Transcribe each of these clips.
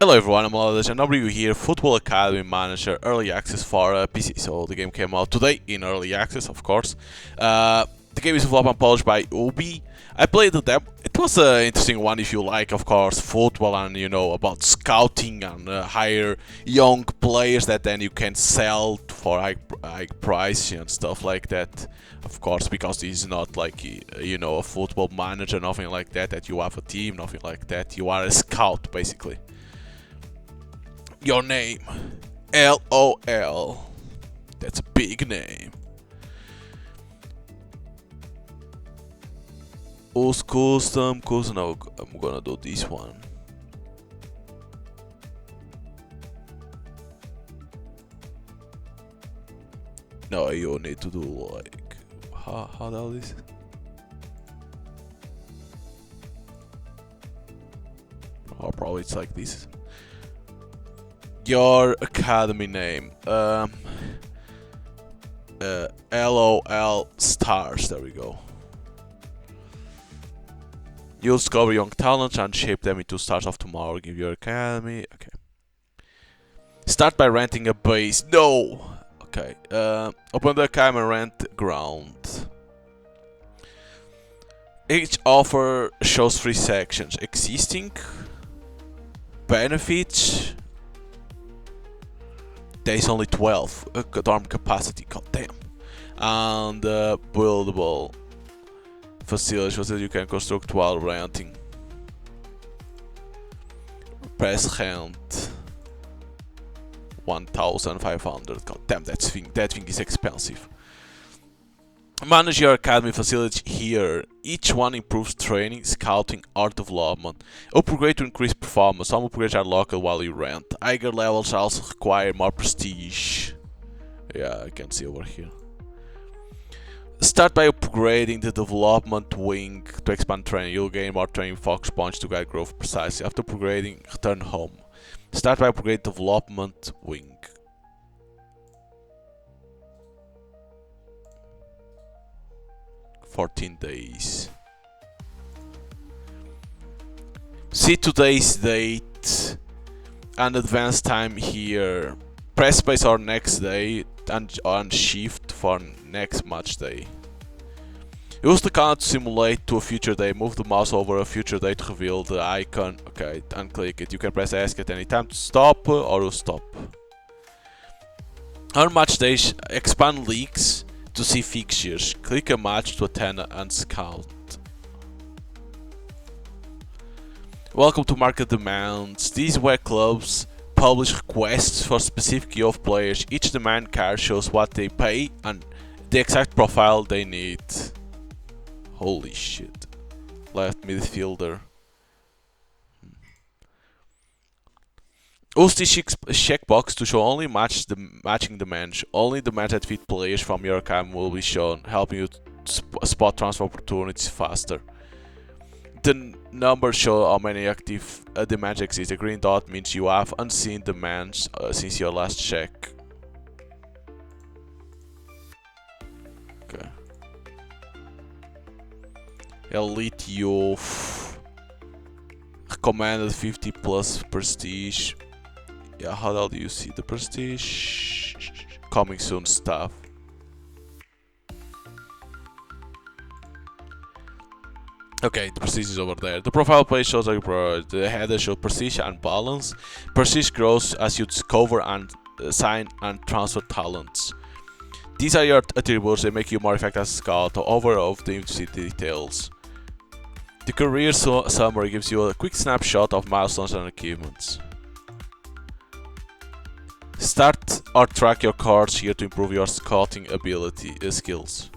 Hello everyone, I'm Alex and W here, Football Academy Manager, Early Access for PC. So the game came out today in Early Access, of course. The game is developed and published by Ubi. I played the demo. It was an interesting one if you like, of course, football and, about scouting and hire young players that then you can sell for high price and stuff like that. Of course, because this is not like, a football manager, nothing like that, that you have a team, nothing like that. You are a scout, basically. Your name, LOL. That's a big name. Who's custom? No, I'm gonna do this one. No, you need to do like how the hell is it? Or probably it's like this. Your academy name, LOL stars. There we go. You'll discover young talents and shape them into stars of tomorrow. Give your academy. Okay. Start by renting a base. No. Okay. Open the academy and rent ground. Each offer shows 3 sections: existing, benefits. There's only 12 dorm capacity, god damn. And buildable facilities that you can construct while renting. Press hand 1,500. God damn, that thing is expensive. Manage your academy facilities here. Each one improves training, scouting, art development. Upgrade to increase performance. Some upgrades are local while you rent. Higher levels also require more prestige. Yeah, I can see over here. Start by upgrading the development wing to expand training. You'll gain more training focus points to guide growth precisely. After upgrading, return home. Start by upgrade development wing. "14 days. See today's date and advance time here. Press space or next day and shift for next match day. Use the counter to simulate to a future day. Move the mouse over a future day to reveal the icon. Okay, and click it. You can press ESC at any time to stop or stop. On match days, expand leagues to see fixtures. Click a match to attend and scout. Welcome to Market Demands. These web clubs publish requests for specific youth players. Each demand card shows what they pay and the exact profile they need. Holy shit. Left midfielder. Use this checkbox to show only matching demands. Only demands that fit players from your account will be shown, helping you spot transfer opportunities faster. The numbers show how many active demands exist. The green dot means you have unseen demands since your last check. Okay. Elite youth. Recommended 50 plus prestige. Yeah, how the hell do you see the prestige? Coming soon stuff. Okay, the prestige is over there. The profile page shows the header shows prestige and balance. Prestige grows as you discover and assign and transfer talents. These are your attributes. They make you more effective as a scout. Over of the details. The career summary gives you a quick snapshot of milestones and achievements. Start or track your cards here to improve your scouting ability skills.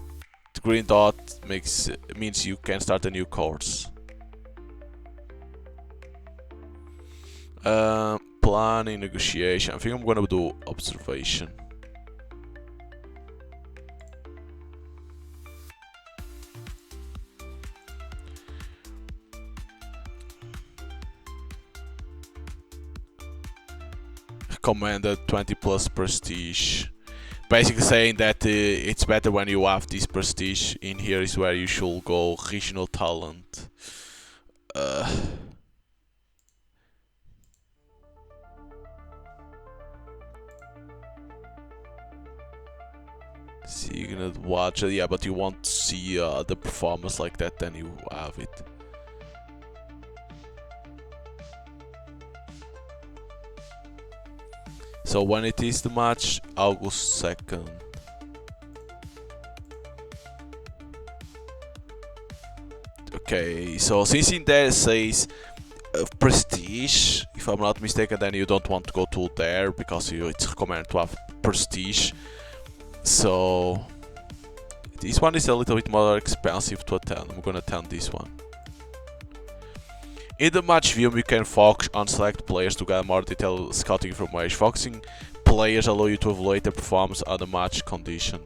The green dot means you can start a new course. Planning, negotiation. I think I'm gonna do observation. Recommended 20 plus prestige. Basically saying that it's better when you have this prestige. In here is where you should go. Regional talent. and watch it. Yeah, but you won't see the performance like that, then you have it. So when it is the match, August 2nd. Okay, so since in there it says prestige, if I'm not mistaken, then you don't want to go to there because it's recommended to have prestige. So this one is a little bit more expensive to attend. I'm gonna attend this one. In the match view, you can focus on select players to get more detailed scouting information. Focusing players allow you to evaluate their performance on the match condition.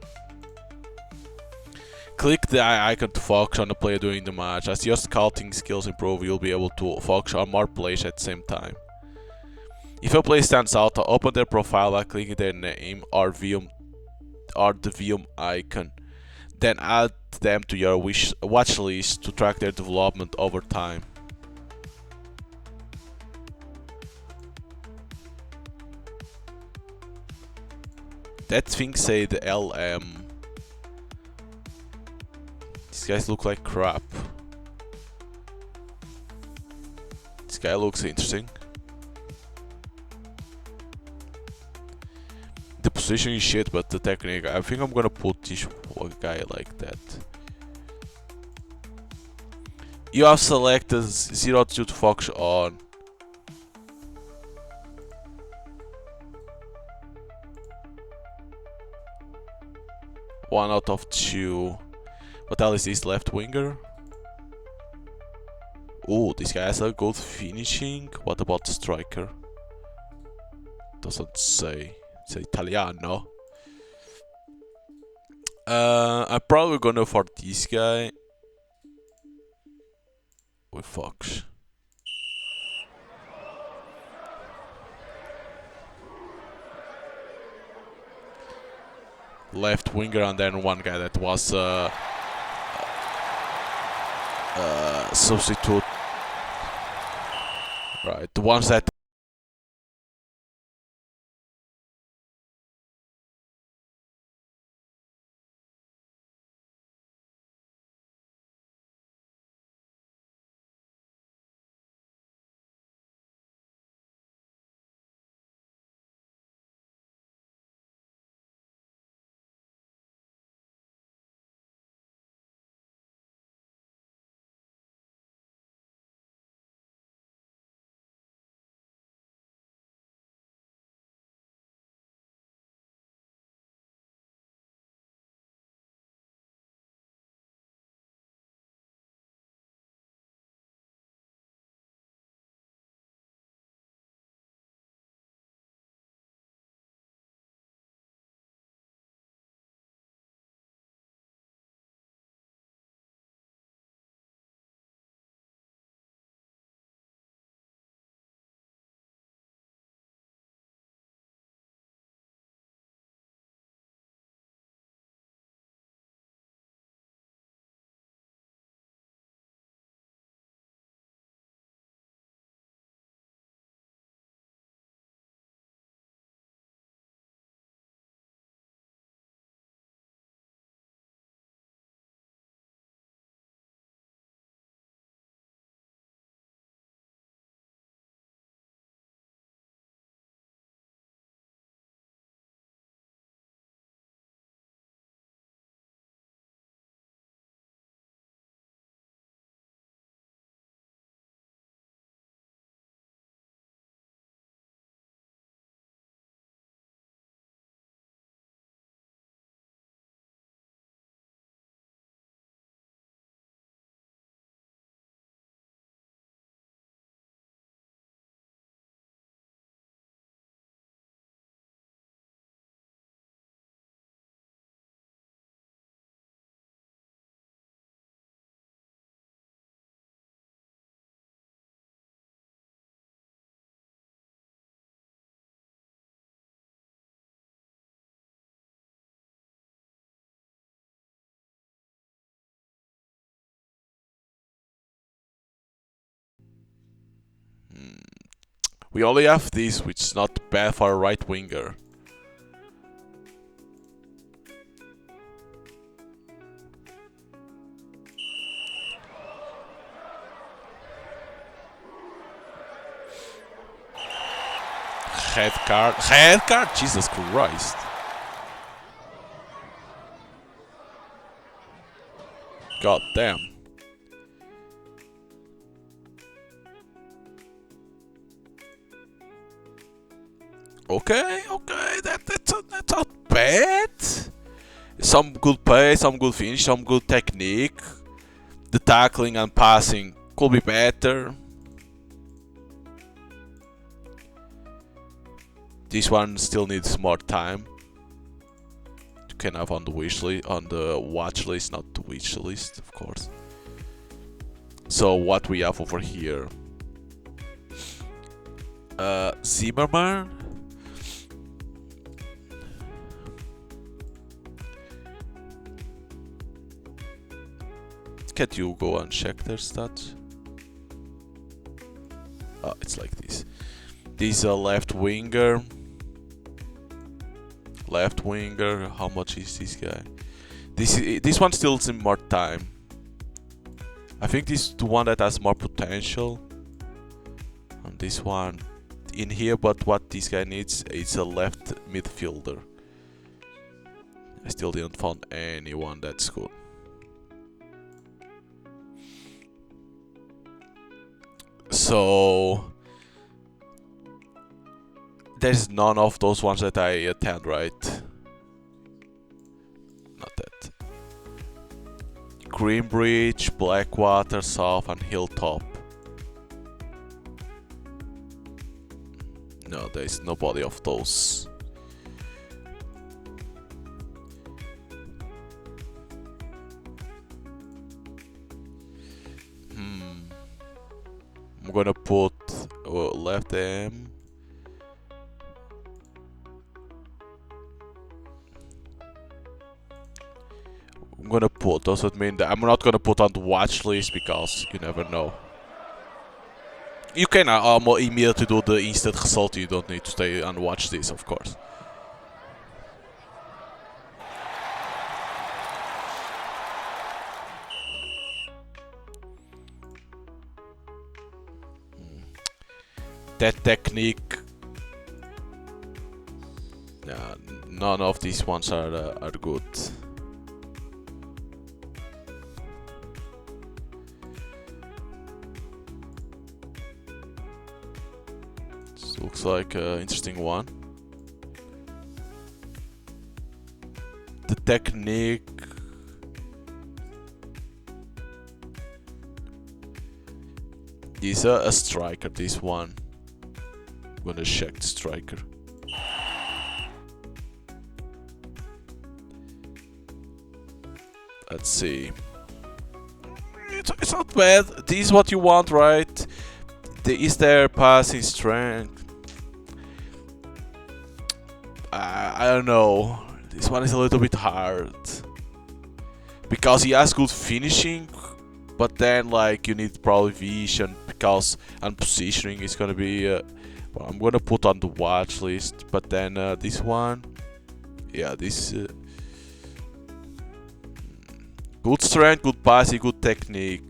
Click the eye icon to focus on the player during the match. As your scouting skills improve, you'll be able to focus on more players at the same time. If a player stands out, open their profile by clicking their name or the view icon. Then add them to your watch list to track their development over time. That thing said LM. These guys look like crap. This guy looks interesting. The position is shit, but the technique, I think I'm gonna put this guy like that. You have selected 0 to focus on. One out of 2. What else is this left winger? Oh, this guy has a good finishing. What about the striker? Doesn't say. It's Italiano. I'm probably gonna for this guy. With Fox. Left winger, and then one guy that was substitute. Right, the ones that we only have this, which is not bad for a right winger. Head card. Head card? Jesus Christ. God damn. Okay, that's not bad. Some good play, some good finish, some good technique. The tackling and passing could be better. This one still needs more time. You can have on the wish list, on the watch list, not the wish list, of course. So what we have over here? Zimmerman. Can you go and check their stats? Oh, it's like this. This is a left winger. Left winger. How much is this guy? This one still needs more time. I think this is the one that has more potential. And this one in here, but what this guy needs is a left midfielder. I still didn't find anyone that's good. So there's none of those ones that I attend, right? Not that. Greenbridge, Blackwater, South, and Hilltop. No, there's nobody of those. I'm gonna put left M. I'm gonna put, does it mean that I'm not gonna put on the watch list because you never know. You can immediately do the instant result, you don't need to stay and watch this, of course. That technique, none of these ones are good. This looks like an interesting one. The technique. Is a striker, this one. I'm gonna check the striker. Let's see. It's not bad. This is what you want, right? Is there passing strength? I don't know. This one is a little bit hard. Because he has good finishing, but then like you need probably vision and positioning is gonna be well, I'm gonna put on the watch list, but then this one, yeah, this good strength, good passing, good technique.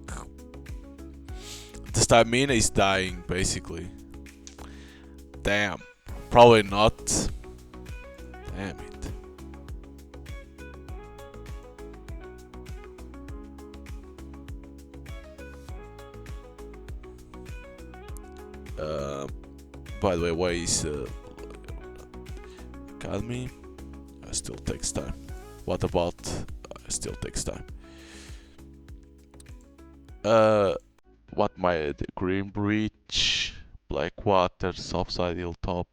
The stamina is dying basically. Damn, probably not. Damn it. By the way, why is Academy? Still takes time. What about still takes time? What my Greenbridge, Blackwater, Southside, Hilltop.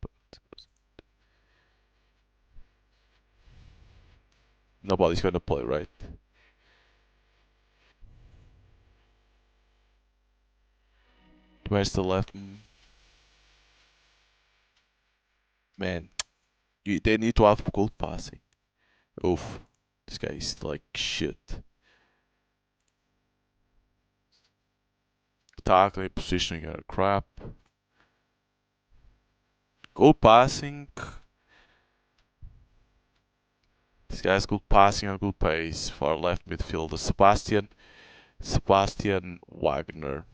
Nobody's gonna play, right? Where's the left? Man, they need to have good passing. Oof, this guy is like shit. Tackling, positioning are crap. Good passing. This guy has good passing and good pace for left midfielder. Sebastian Wagner.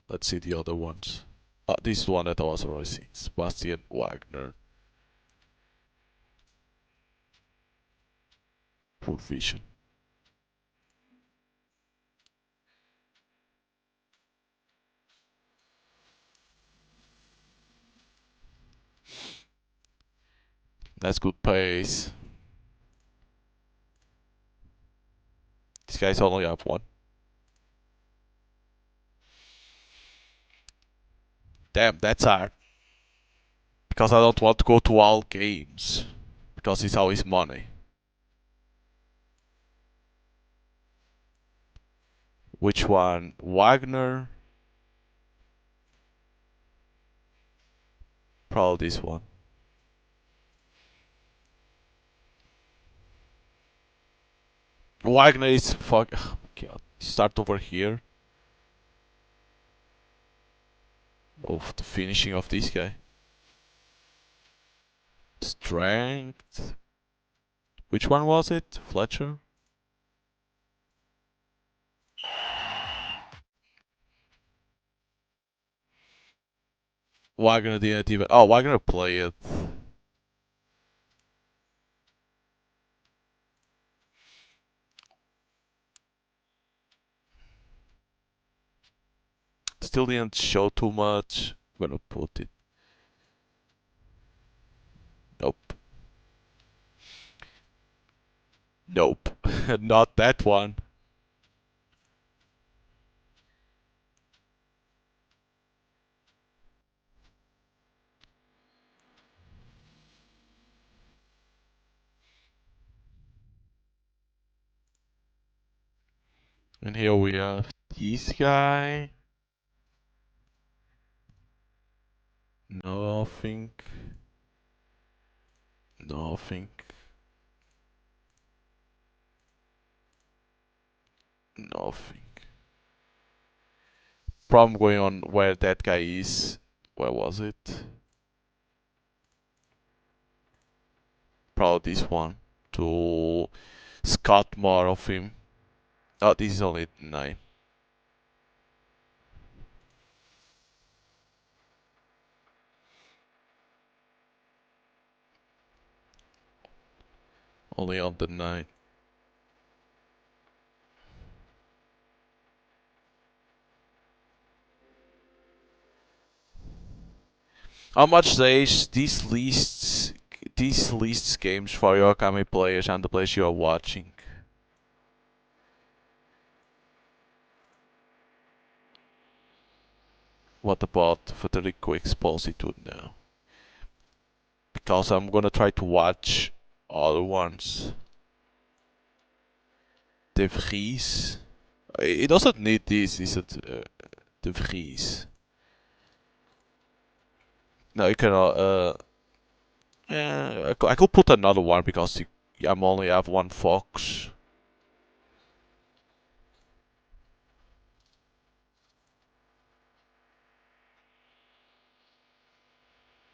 Let's see the other ones. This is one that I was already seeing. Sebastian Wagner. Poor vision. That's good pace. These guys only have one. Damn, that's hard. Because I don't want to go to all games. Because it's always money. Which one? Wagner? Probably this one. Wagner is fuck. God. Start over here. Of the finishing of this guy. Strength. Which one was it? Fletcher? Wagner didn't even. Oh, Wagner play it. Still didn't show too much. I'm gonna put it. Nope. Nope. Not that one. And here we have this guy. Nothing. Nothing. Nothing. Problem going on where that guy is. Where was it? Probably this one. To scout more of him. Oh, this is only 9. Only on the 9. How much these lists games for your Kami players and the players you are watching? What about Federico Exposito now? Because I'm gonna try to watch other ones. De Vries. It doesn't need this, is it? De Vries. No, you can. Yeah, I could put another one because I'm only have one fox.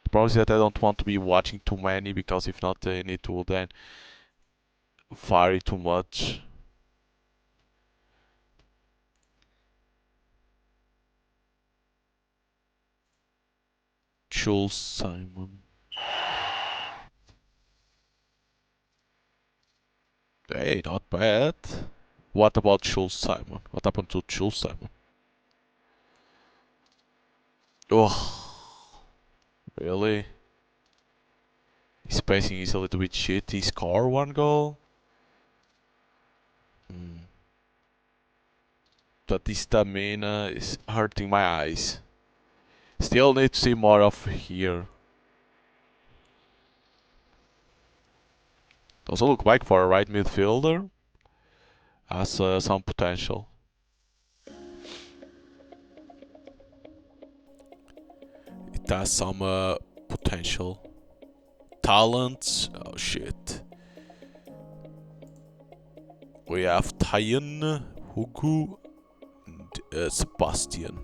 The problem is that I don't want to be watching too many because if not, they need to then vary too much. Jules Simon. Hey, not bad. What about Jules Simon? What happened to Jules Simon? Oh, really? His pacing is a little bit shit. He scored one goal. Mm. But this stamina is hurting my eyes. Still need to see more of here. Also look like for a right midfielder. Has some potential. It has some potential. Talents. Oh shit. We have Tyen, Hugo, and Sebastian.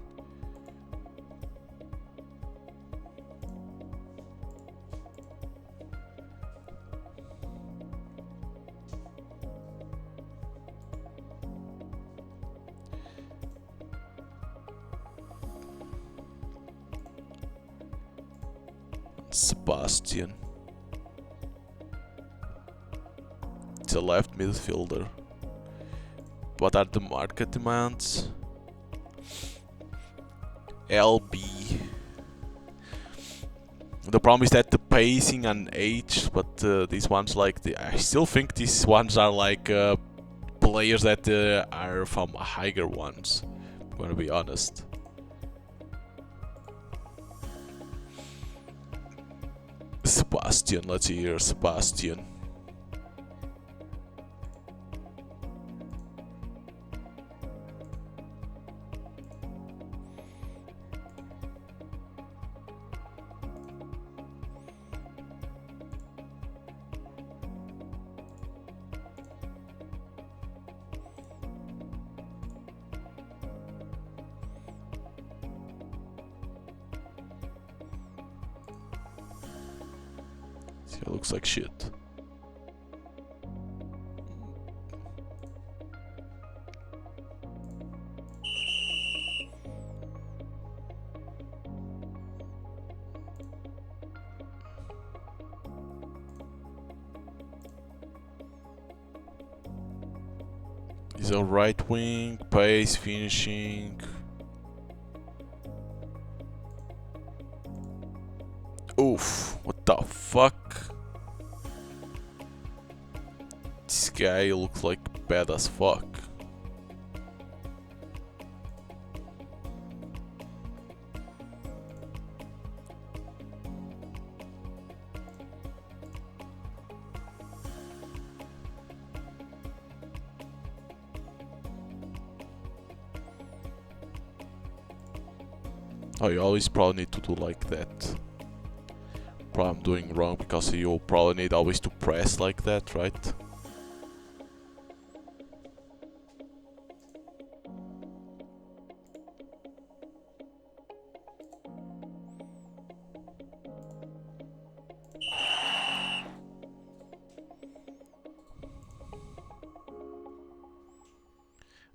Sebastian. It's a left midfielder. What are the market demands? LB. The problem is that the pacing and age, but these ones I still think these ones are like players that are from higher ones. I'm gonna be honest. Sebastian, let's hear Sebastian. It looks like shit. He's a right wing, pace, finishing. Oof, what the fuck? This guy looks like bad as fuck. Oh, you always probably need to do like that. Probably I'm doing wrong because you probably need always to press like that, right?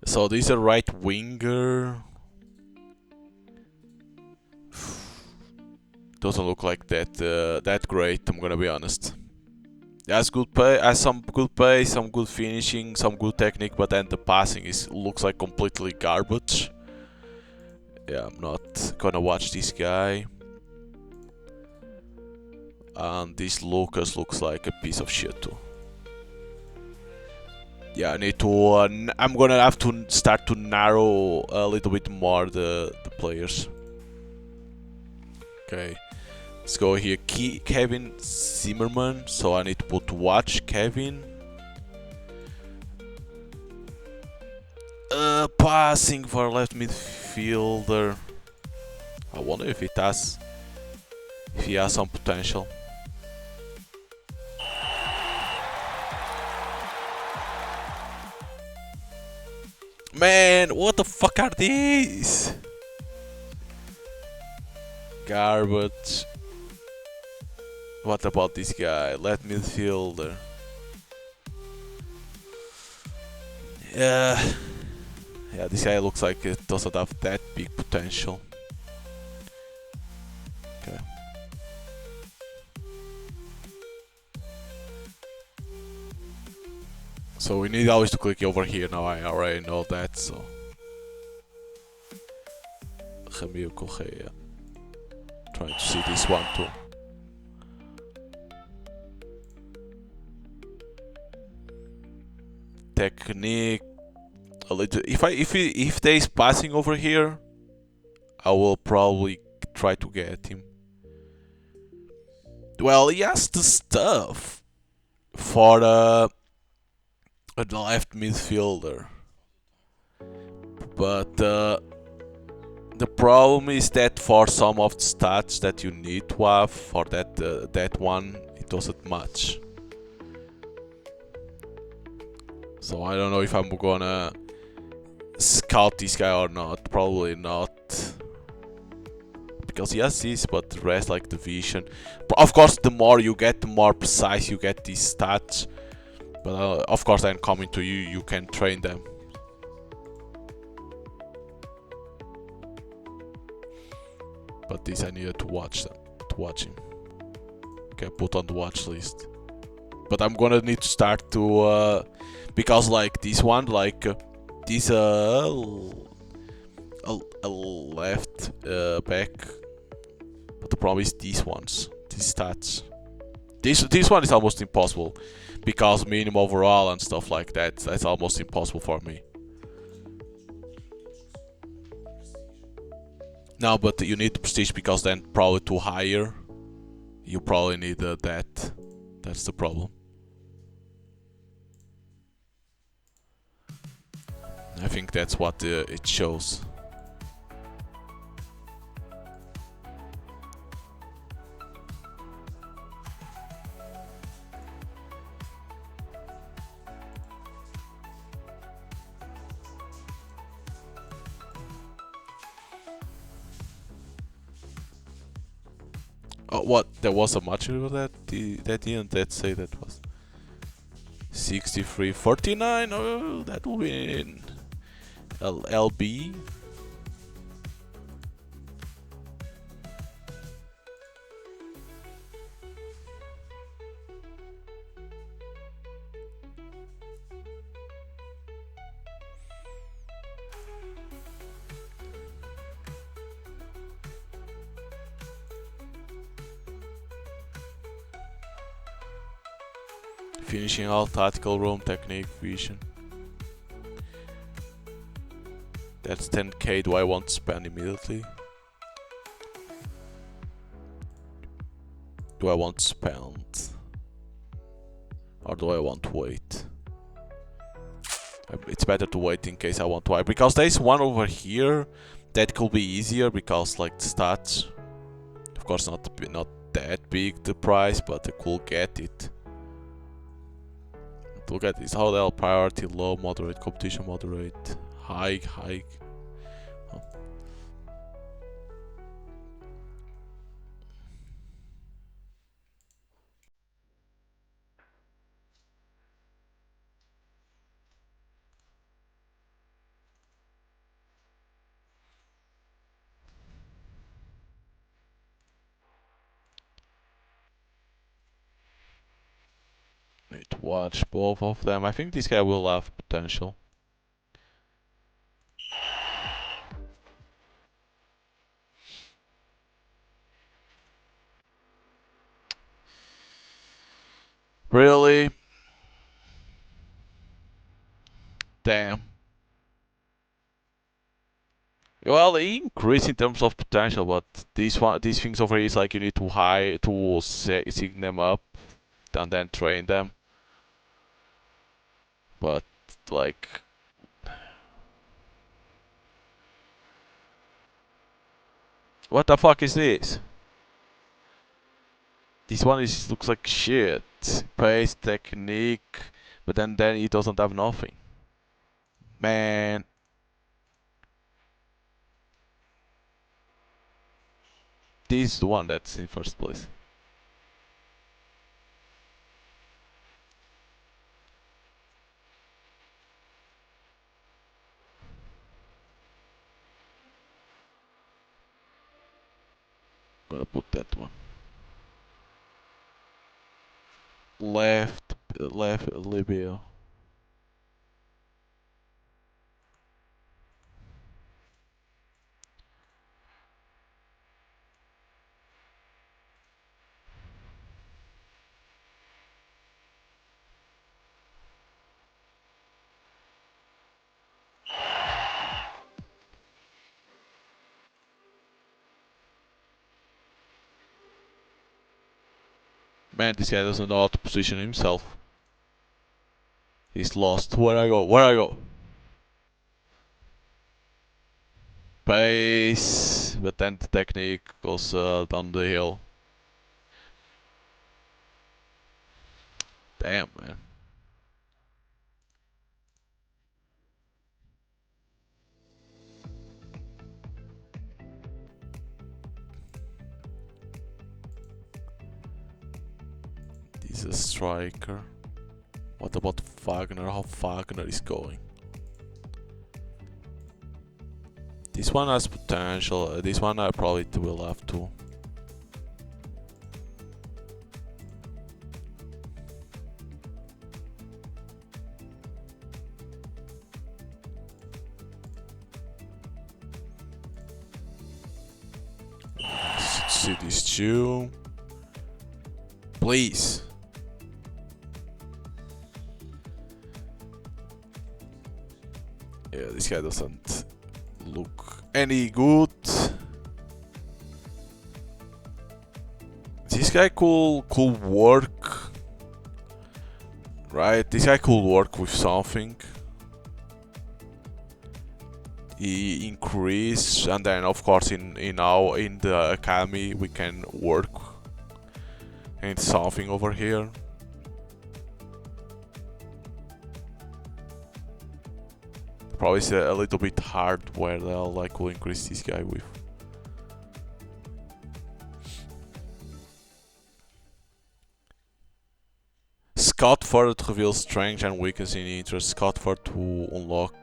So this is a right winger. Doesn't look like that great, I'm gonna be honest. Has good pay, has some good pace, some good finishing, some good technique, but then the passing looks like completely garbage. Yeah, I'm not gonna watch this guy. And this Lucas looks like a piece of shit too. Yeah, I need to. I'm gonna have to start to narrow a little bit more the players. Okay, let's go here. Kevin Zimmerman. So I need to put watch Kevin. Passing for left midfielder. I wonder if he has some potential. Man, what the fuck are these? Garbage. What about this guy? Left midfielder. Yeah, this guy looks like it doesn't have that big potential. Okay. So we need always to click over here. Now I already know that. So Ramiro Correa. Trying to see this one too. Technique. A little. If there is passing over here, I will probably try to get him. Well, he has the stuff for the left midfielder, but the problem is that for some of the stats that you need to have for that one, it doesn't match. So I don't know if I'm gonna scout this guy or not. Probably not, because he has this, but the rest, like the vision. But of course, the more you get, the more precise you get these stats. But of course, then coming to you, you can train them. But this I needed to watch him. can put on the watch list. But I'm gonna need to start to because like this one, like this left back. But the problem is these ones, these stats. This one is almost impossible because minimum overall and stuff like that. That's almost impossible for me. No, but you need prestige because then probably to higher, you probably need that. That's the problem. I think that's what it shows. Oh, what? There was a match with that? That didn't say that was 63-49. Oh, that will win. LB. Finishing all tactical roam technique vision. That's 10k. Do I want to spend immediately? Do I want to spend? Or do I want to wait? It's better to wait in case I want to buy. Because there's one over here that could be easier because like the stats. Of course not that big the price, but I could get it. Look at this, how the priority, low, moderate, competition, moderate, high. Oh. Need to watch both of them. I think this guy will have potential. Really? Damn. Well, he increased in terms of potential, but these things over here is like you need to sig them up and then train them. But like, what the fuck is this? This one looks like shit. Pace, technique, but then he doesn't have nothing. Man. This is the one that's in first place. Gonna put that one. Left Libya. Man, this guy doesn't know how to position himself. He's lost. Where I go? Where I go? Pace, but then the technique goes down the hill. Damn, man. He's a striker. What about Wagner? How Wagner is going? This one has potential. This one I probably will have to. see this too. Please. Yeah, this guy doesn't look any good. This guy could work, right? This guy could work with something. He increase, and then of course in the academy we can work and something over here. Probably it's a little bit hard where they'll like will increase this guy with. Scout further to reveal strength and weakness in interest. Scout further to unlock.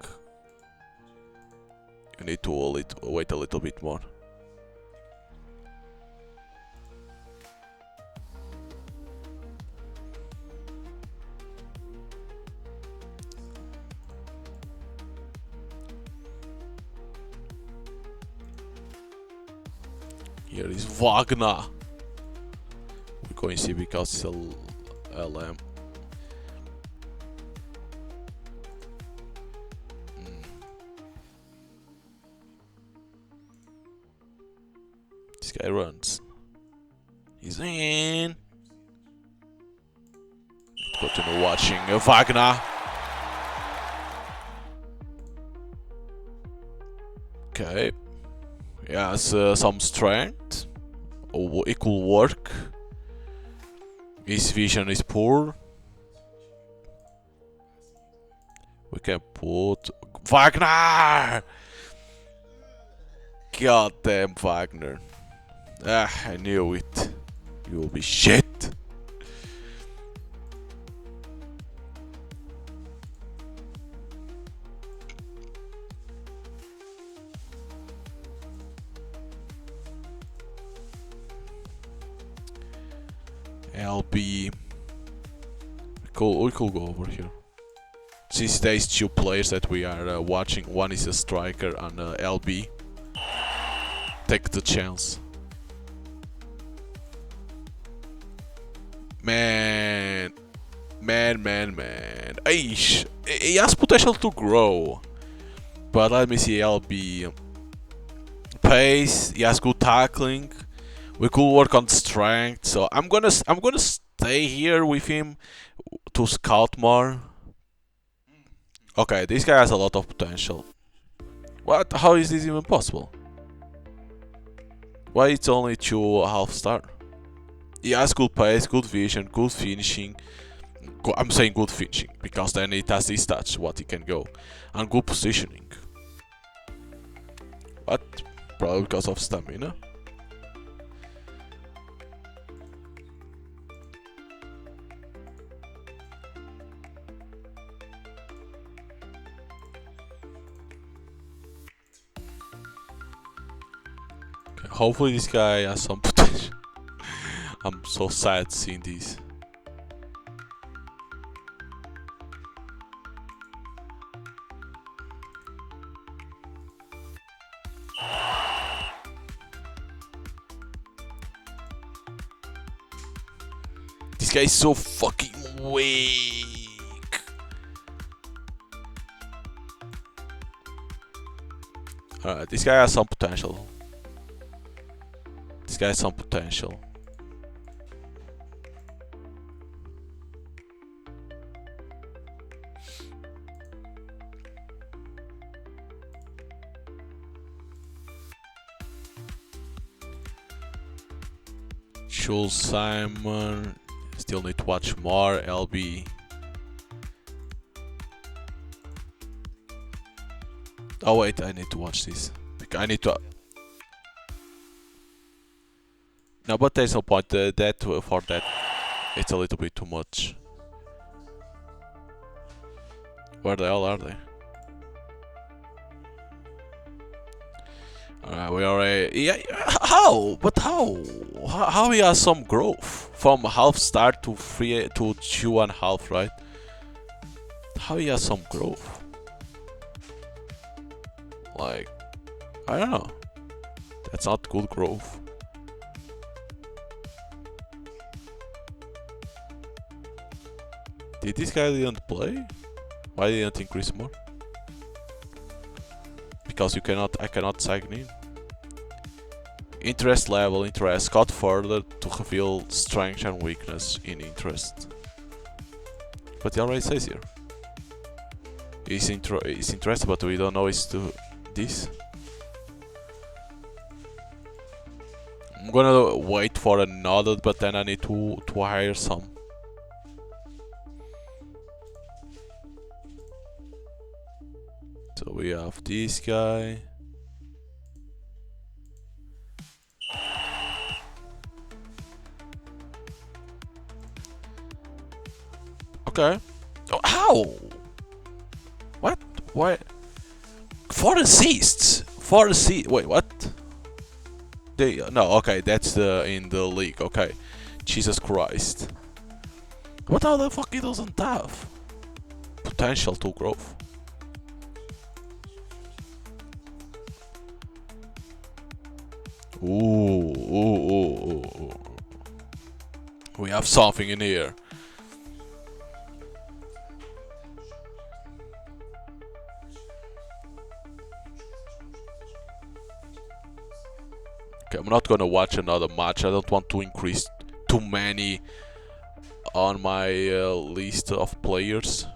You need to wait a little bit more. Here is Wagner. We're going to see because it's a LM. This guy runs. He's in. Continue watching Wagner. Okay. He has some strength. Oh, it could work. His vision is poor. We can put Wagner. Goddamn Wagner. Ah, I knew it. You will be shit. LB. We could go over here. Since there's two players that we are watching, one is a striker and LB. Take the chance. Man. Aish. He has potential to grow. But let me see LB. Pace, he has good tackling. We could work on strength, so I'm gonna stay here with him to scout more. Okay, this guy has a lot of potential. What? How is this even possible? Why it's only 2.5 star? He has good pace, good vision, good finishing. I'm saying good finishing because then it has this touch, what he can go, and good positioning. What? Probably because of stamina. Hopefully this guy has some potential. I'm so sad seeing this. This guy is so fucking weak. Alright, this guy has some potential. This guy has some potential. Schultz, Simon. Still need to watch more. LB. Oh wait, I need to watch this. I need to. No, but there's no point. For that, it's a little bit too much. Where the hell are they? Alright, we already. Yeah, how? But how? How he has some growth from half star to 2.5, right? How he has some growth? Like, I don't know. That's not good growth. Did this guy didn't play? Why didn't increase more? Because I cannot sign in. Interest level, interest, cut further to reveal strength and weakness in interest. But it already says here. He's interested, but we don't know it's to this. I'm gonna wait for another, but then I need to hire some. So we have this guy. Okay. Oh, how? What? Why? 4 assists. 4 assists. Wait, what? No. Okay, that's in the league. Okay. Jesus Christ. What the fuck he doesn't have? Potential to growth. Ooh. We have something in here. Okay, I'm not gonna watch another match. I don't want to increase too many on my list of players.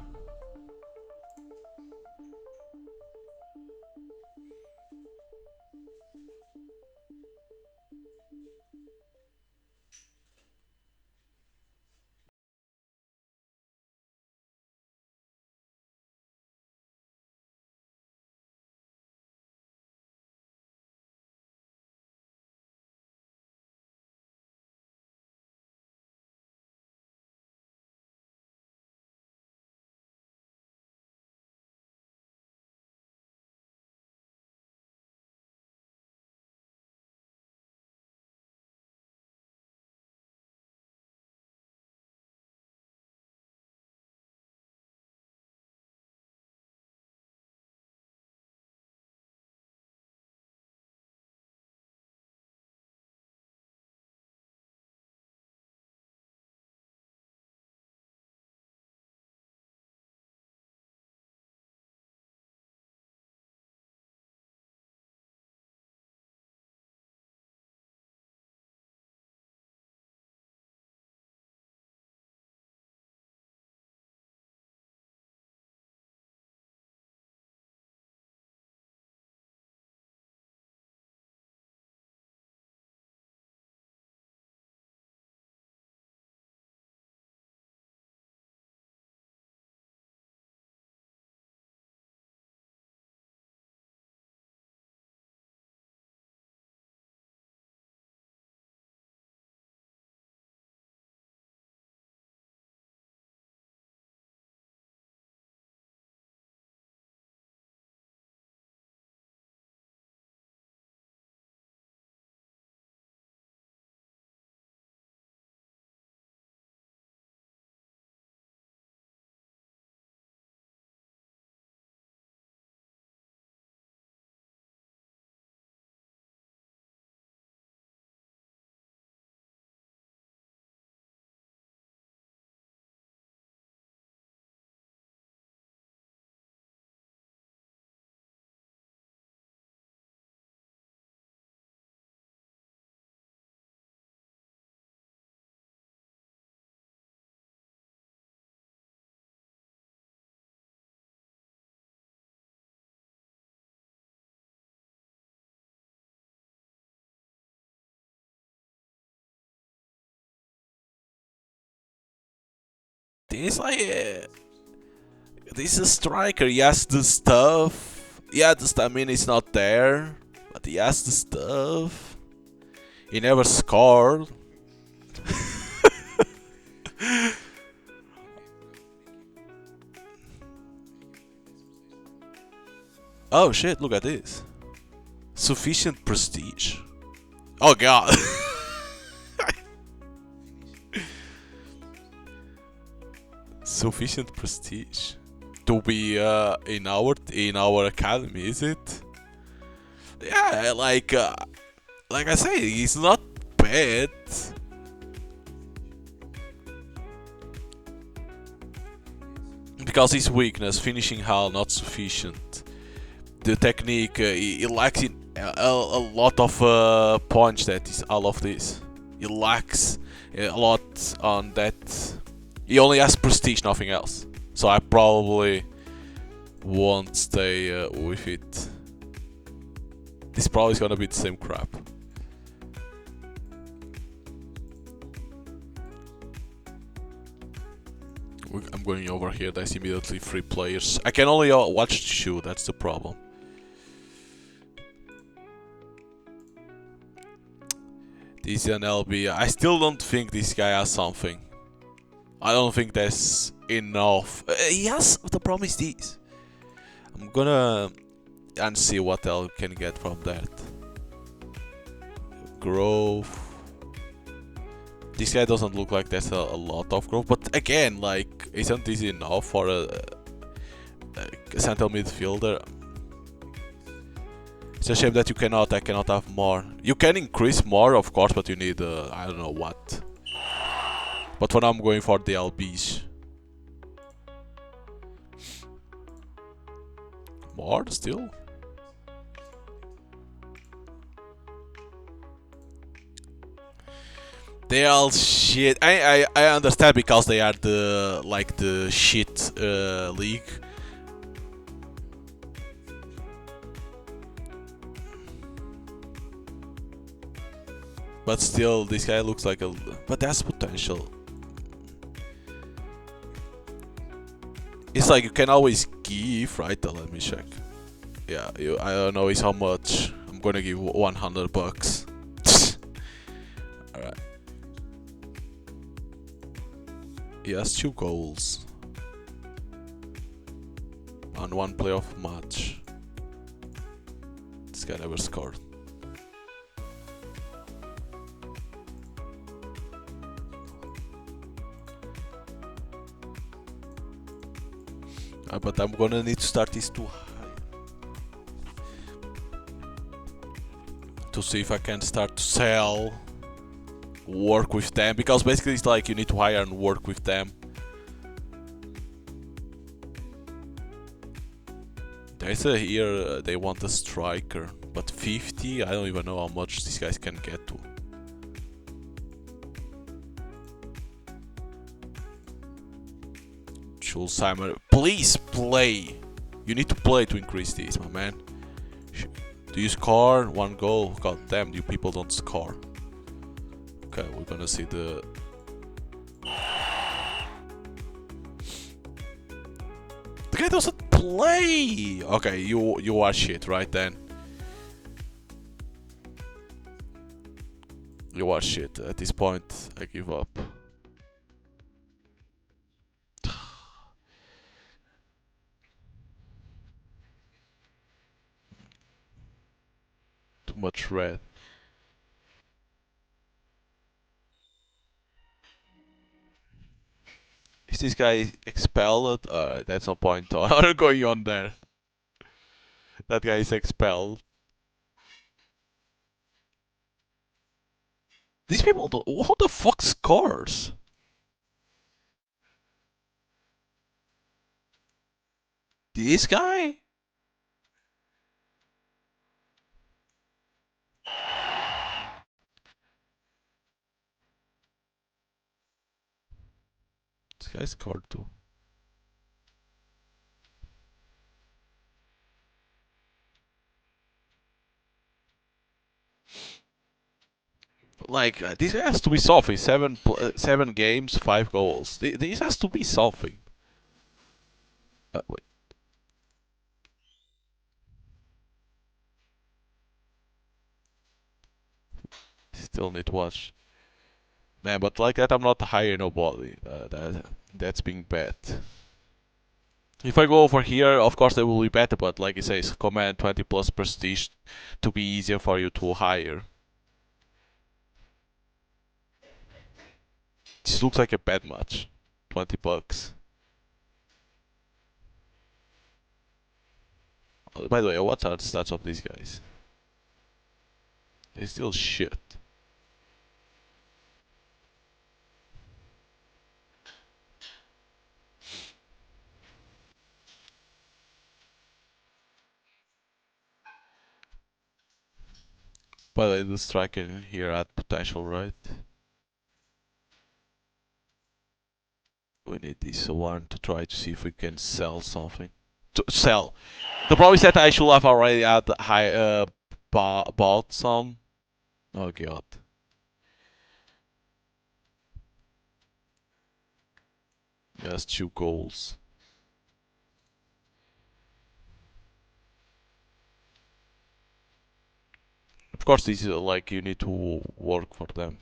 This like this is a striker. He has the stuff. Yeah, the stamina is not there, but he has the stuff. He never scored. Oh shit! Look at this. Sufficient prestige. Oh god. Sufficient prestige to be in our academy, is it? Yeah, like I say, he's not bad. Because his weakness, finishing hell, not sufficient. The technique, he lacks in a lot of punch. That is all of this. He lacks a lot on that. He only has prestige, nothing else. So I probably won't stay with it. This probably is gonna be the same crap. I'm going over here. There's immediately 3 players. I can only watch the shoe. That's the problem. This is an LB. I still don't think this guy has something. I don't think that's enough. Yes, but the problem is this. I'm gonna and see what I can get from that. Growth. This guy doesn't look like there's a lot of growth, but again, like, isn't this enough for a central midfielder? It's a shame that I cannot have more. You can increase more, of course, but you need, I don't know what. But for now, I'm going for the LBs. More still? They all shit. I understand because they are the shit league. But still, this guy looks like a. But that's potential. It's like you can always give, right? Let me check. Yeah, I don't know is how much. I'm gonna give $100. Alright. He has 2 goals on 1 playoff match. This guy never scored. But I'm gonna need to start this too high to see if I can start to sell, work with them, because basically it's like you need to hire and work with them. There's a here they want a striker, but 50, I don't even know how much these guys can get to. Schulzheimer, please play. You need to play to increase this, my man. Do you score 1 goal? God damn, you people don't score. Okay, we're gonna see the. The guy doesn't play. Okay, you are shit, right then. You are shit. At this point, I give up. Too much red. Is this guy expelled? That's no point going on there. That guy is expelled. These people don't. Who the fuck scores? This guy? This guy scored too. Like, this has to be something. 7 games, 5 goals. This has to be something. Wait. Still need to watch. Man, but like that, I'm not hiring nobody. That's being bad. If I go over here, of course they will be better, but like it says, command 20 plus prestige to be easier for you to hire. This looks like a bad match. $20. By the way, what are the stats of these guys? They're still shit. By the way, the striker here had potential, right? We need this one to try to see if we can sell something. To sell. The problem is that I should have already had bought some. Oh god. Yes, 2 goals. Of course, these are like you need to work for them.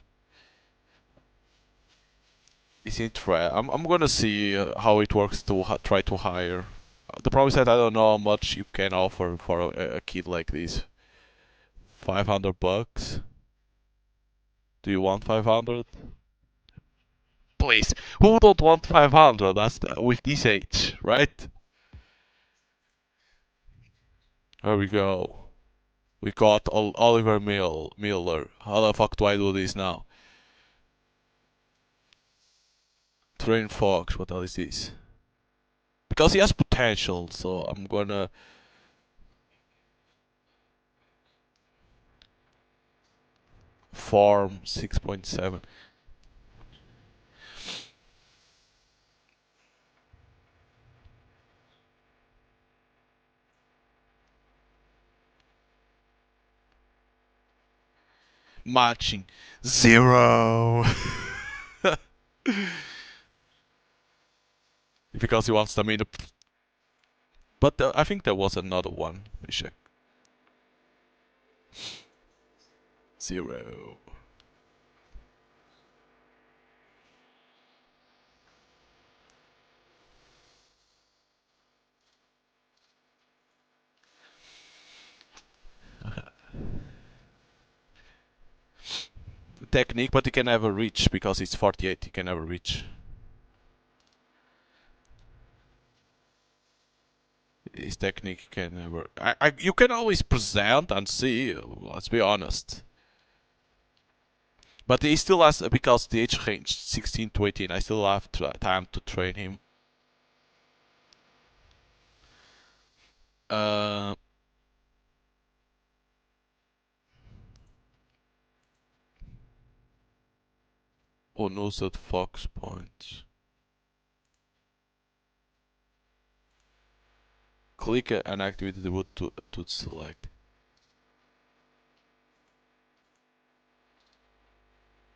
Is it fair? I'm gonna see how it works to try to hire. The problem is that I don't know how much you can offer for a kid like this. 500 bucks. Do you want 500? Please, who don't want 500? That's with this age, right? There we go. We got Oliver Miller. How the fuck do I do this now? Train Fox. What the hell is this? Because he has potential, so I'm gonna farm 6.7. Matching 0. Because he wants them in the. But I think there was another one. Let me check. 0. Technique, but he can never reach because it's 48. He can never reach. His technique can never. You can always present and see. Let's be honest. But he still has, because the age range 16 to 18. I still have time to train him. Uh, Unused Fox points. Click and activate the wood to select.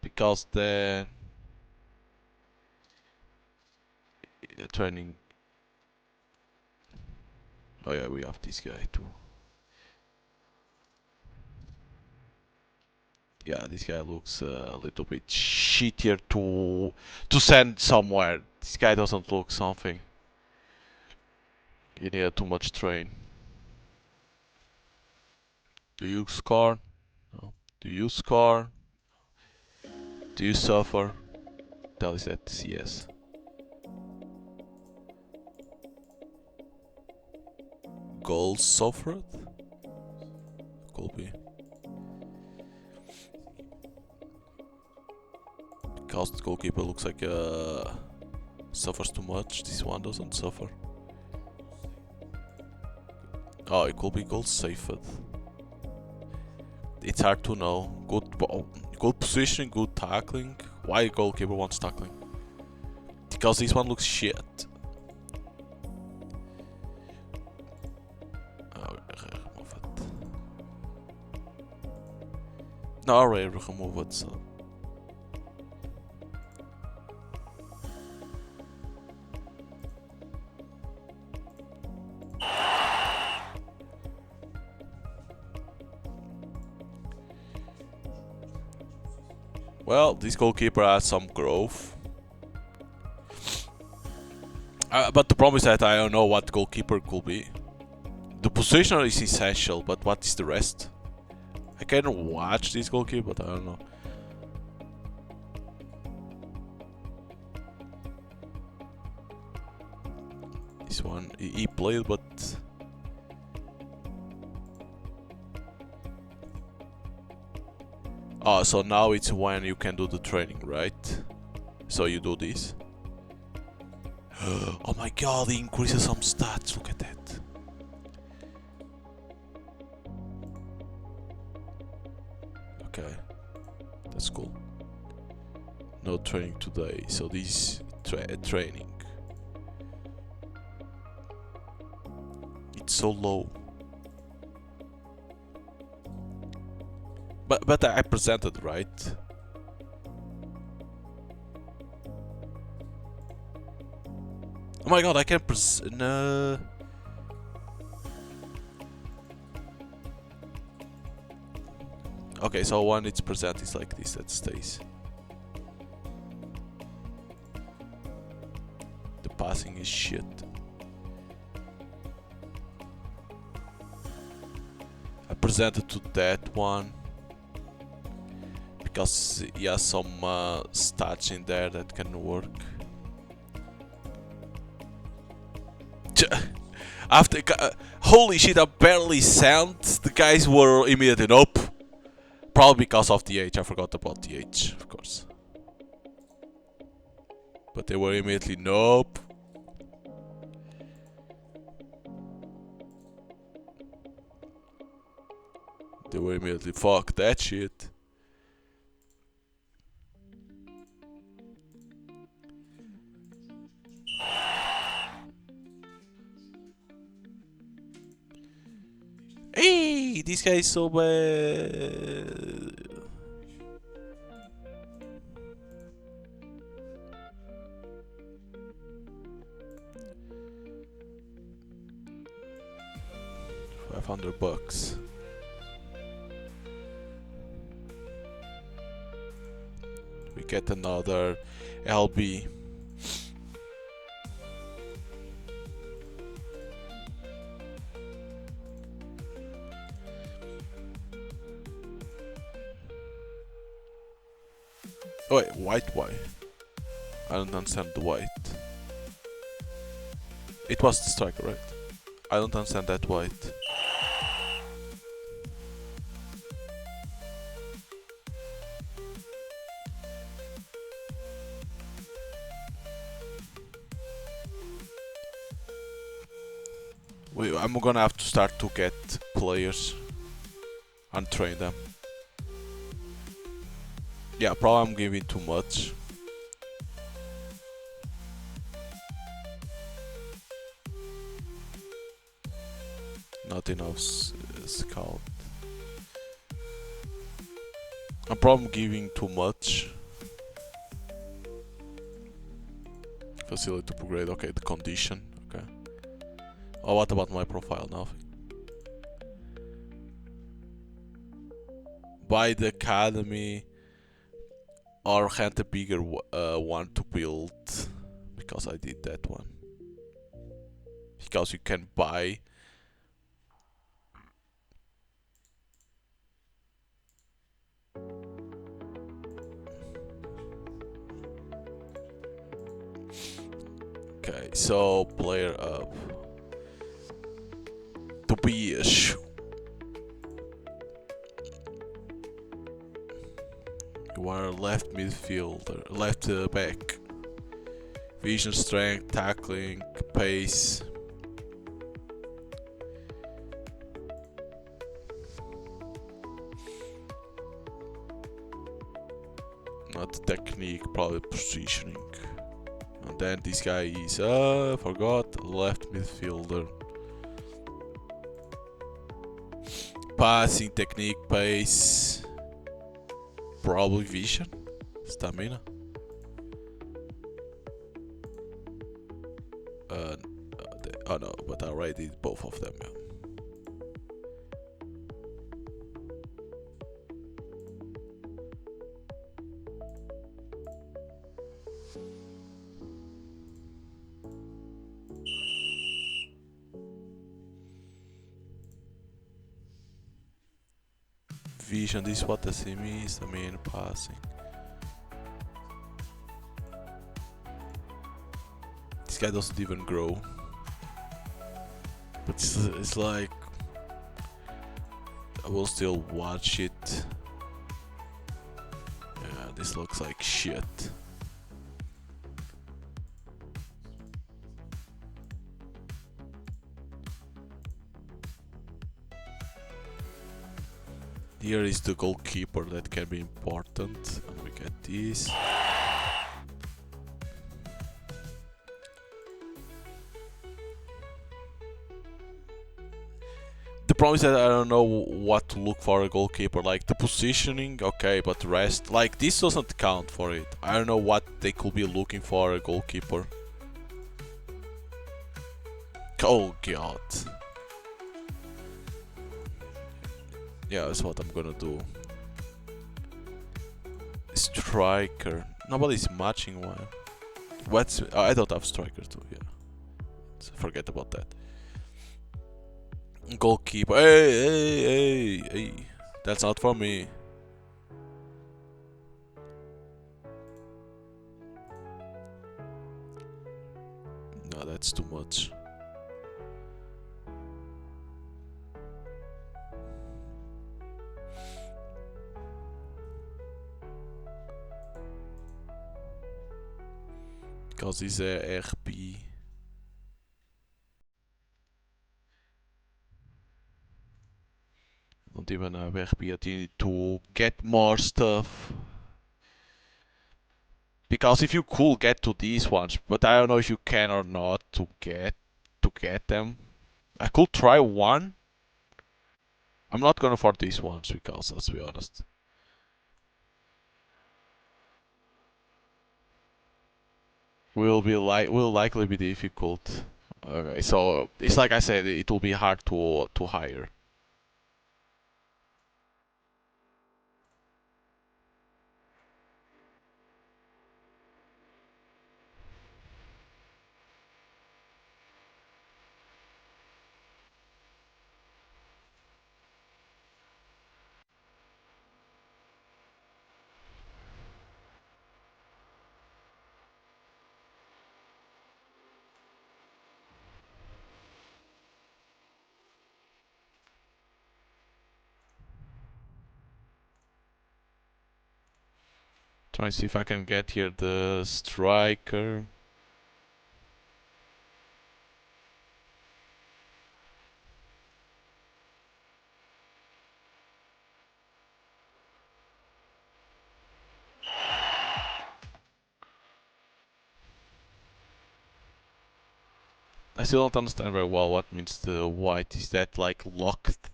Because the training. Oh yeah, we have this guy too. Yeah, this guy looks a little bit shittier to send somewhere. This guy doesn't look something. You need too much train. Do you score? No. Do you score? Do you suffer? Tell us that yes. Goals suffered? Could be. Cast goalkeeper looks like suffers too much. This one doesn't suffer. Oh, it could be goal saved. It's hard to know. Good positioning, good tackling. Why goalkeeper wants tackling? Because this one looks shit. Oh, remove it. No, I already remove it. So. Well, this goalkeeper has some growth. But the problem is that I don't know what goalkeeper could be. The positioner is essential, but what is the rest? I can watch this goalkeeper, but I don't know. This one, he played, but... Oh, so now it's when you can do the training, right? So you do this. Oh my god, he increases some stats, look at that. Okay, that's cool. No training today, so this training. It's so low. But I presented, right? Oh my god, I can't no. Okay, so when it's present, it's like this, that stays. The passing is shit. I presented to that one because he has some stats in there that can work. After holy shit, I barely sent. The guys were immediately nope. Probably because of the age. I forgot about the age, of course. But they were immediately nope. They were immediately fuck that shit. Hey, this guy is so bad. $500. We get another LB. Oh wait, white why? I don't understand the white. It was the striker, right? I don't understand that white. I'm gonna have to start to get players and train them. Yeah, probably I'm giving too much. Not enough scout. I'm probably giving too much. Facility to upgrade. Okay, the condition. Okay. Oh, what about my profile? Nothing. Buy the academy or rent a bigger one to build, because I did that one. Because you can buy. Okay, so player up. To be a you are left midfielder, left back. Vision, strength, tackling, pace. Not technique, probably positioning. And then this guy is, forgot, left midfielder. Passing, technique, pace. Probably vision, stamina. Oh no, but I already did both of them. Yeah. Vision, this is what the sim is, I mean passing. This guy doesn't even grow. But it's like, I will still watch it. Yeah, this looks like shit. Here is the goalkeeper that can be important. And we get this. The problem is that I don't know what to look for a goalkeeper. Like the positioning, okay, but the rest, like this doesn't count for it. I don't know what they could be looking for a goalkeeper. Oh god. Yeah, that's what I'm gonna do. Striker. Nobody's matching one. What's I don't have striker too. Yeah, so forget about that. Goalkeeper. Hey. That's not for me. No, that's too much. Because he's a RP. Don't even have RP. I need to get more stuff. Because if you could get to these ones, but I don't know if you can or not to get them. I could try one. I'm not gonna for these ones because let's be honest. Will likely be difficult. Okay, so it's like I said, it will be hard to hire. Try and see if I can get here the striker. I still don't understand very well what means the white. Is that like locked?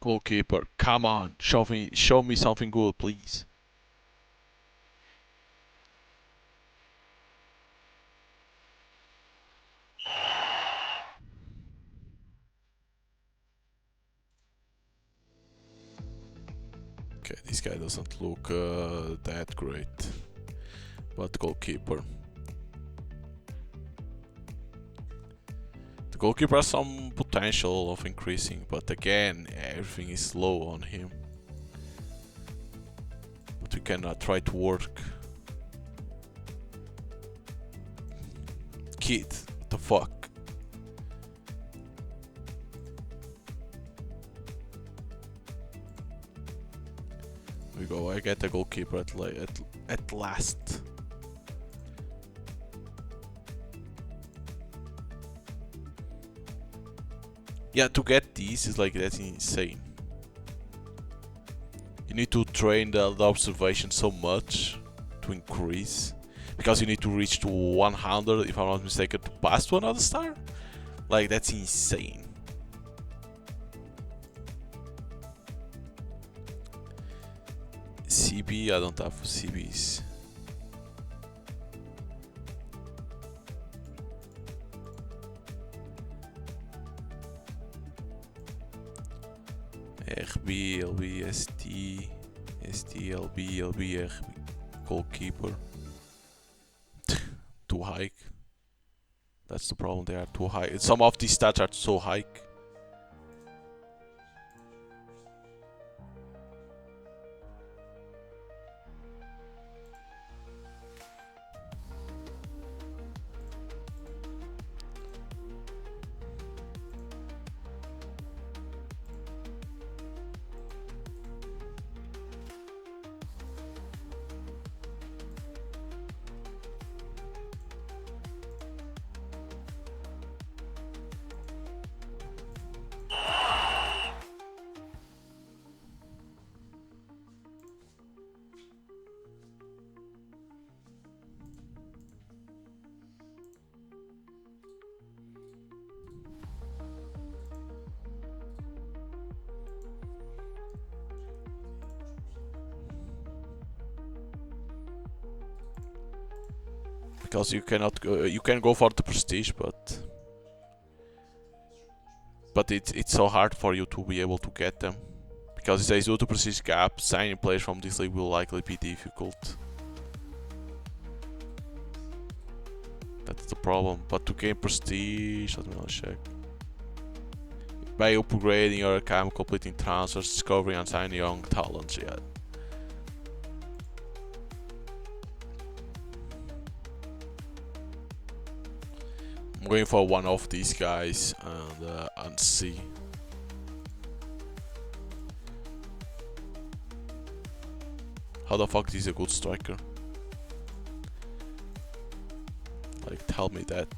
Goalkeeper, come on, show me something good, please. Okay, this guy doesn't look that great. But goalkeeper. The goalkeeper has some potential of increasing, but again, everything is slow on him. But we cannot try to work. Kid, what the fuck? There we go, I get a goalkeeper at last. Yeah, to get these is like, that's insane. You need to train the observation so much to increase. Because you need to reach to 100, if I'm not mistaken, to pass to another star. Like, that's insane. CB, I don't have CBs. RB, LB, ST, LB, RB, goalkeeper. Too high. That's the problem, they are too high. Some of these stats are so high. because you cannot go. You can go for the prestige, but it's so hard for you to be able to get them, because it says due to prestige gap, signing players from this league will likely be difficult. That's the problem. But to gain prestige, let me check. By upgrading your account, completing transfers, discovering and signing young talents. Yeah. I'm going for one of these guys and see. How the fuck is he a good striker? Like, tell me that.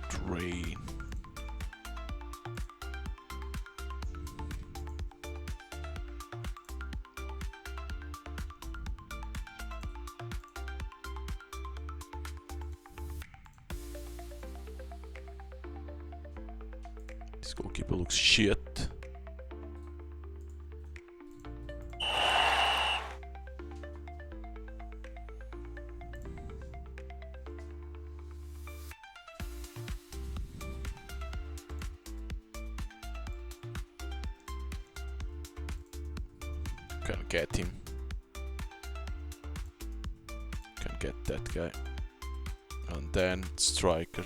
Train. This goalkeeper looks shit. Can get him. Can get that guy. And then striker.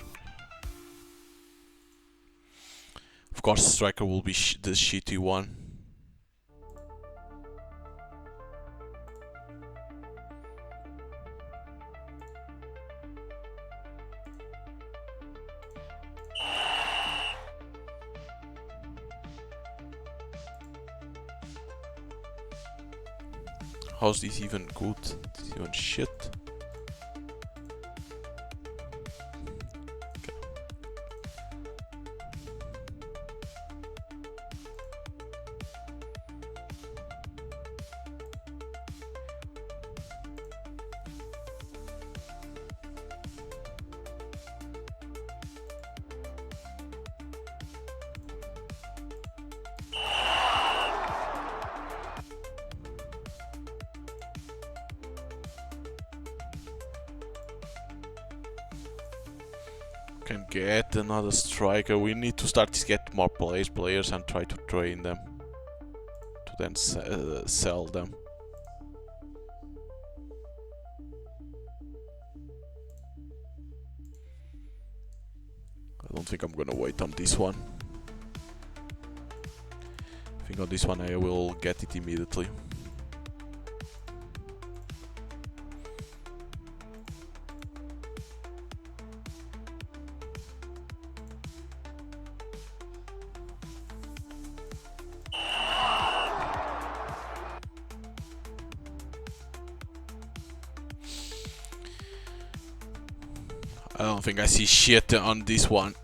Of course, striker will be the shitty one. How's this even good? This is even shit. Can get another striker. We need to start to get more players and try to train them to then sell them. I don't think I'm gonna wait on this one. I think on this one I will get it immediately. I don't think I see shit on this one.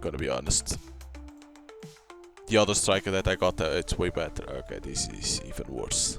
Gotta be honest. The other striker that I got, it's way better. Okay, this is even worse.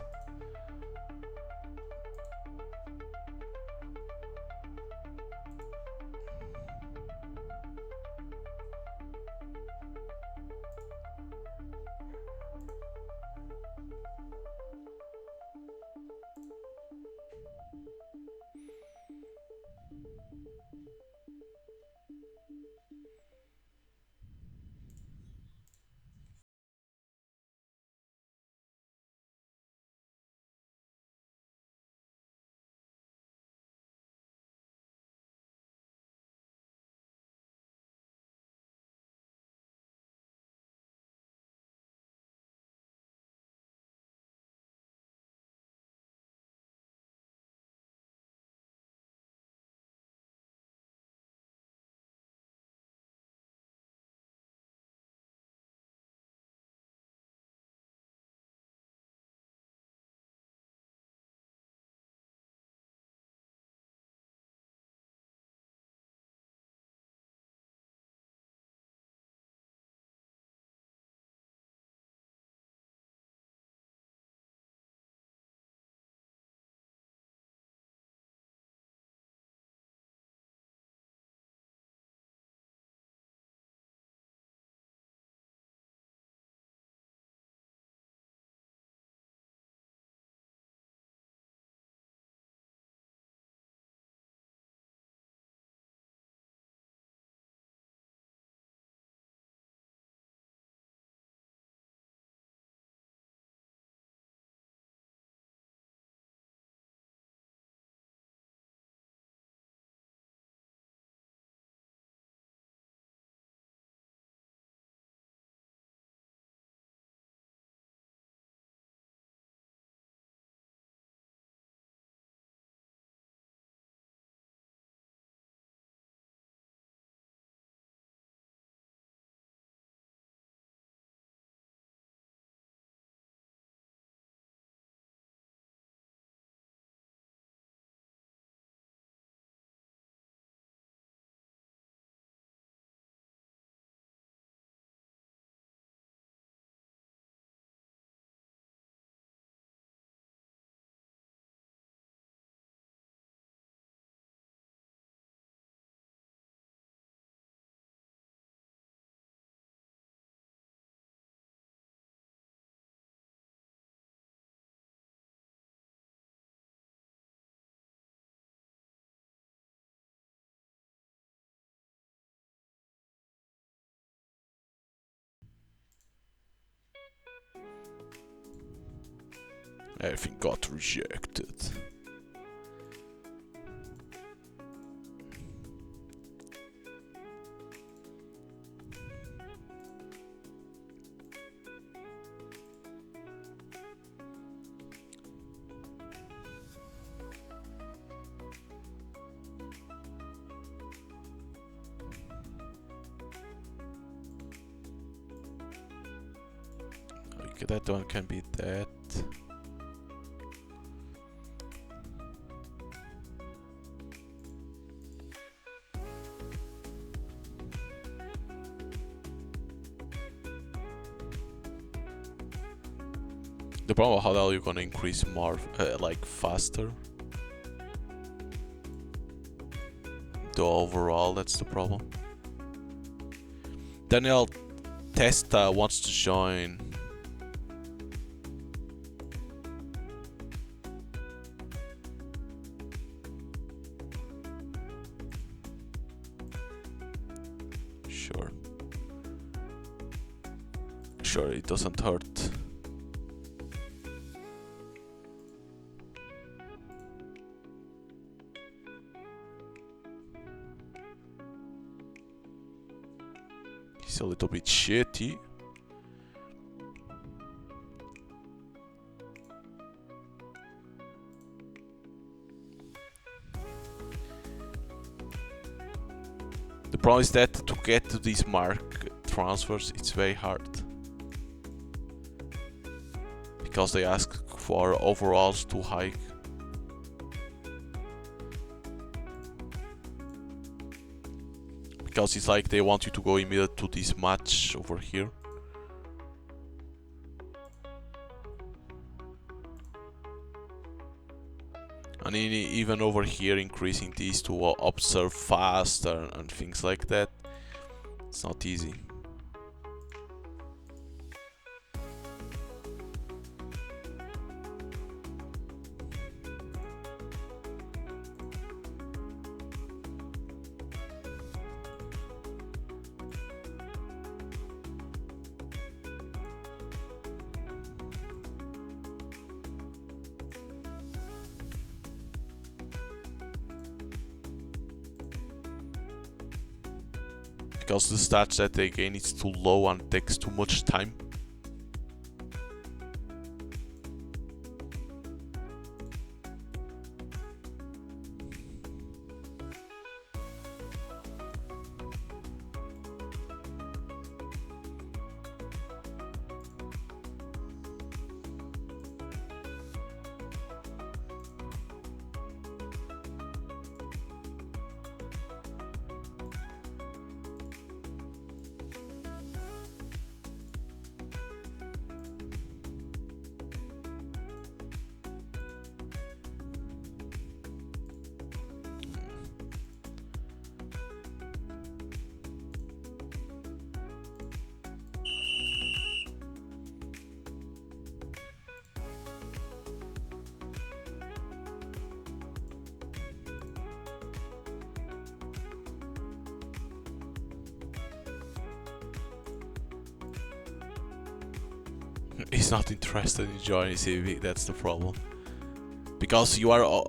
Everything got rejected. Okay, that one can be that. The problem, how the hell are you gonna increase more, like faster? The overall, that's the problem. Daniel Testa wants to join. Sure. Sure, it doesn't hurt. He's a little bit shitty. The problem is that to get to these mark transfers, it's very hard. Because they ask for overalls too high. Because it's like they want you to go immediately to this match over here. And even over here, increasing these to observe faster and things like that. It's not easy. Because the stats that they gain is too low and takes too much time. He's not interested in joining CVV, that's the problem. Because your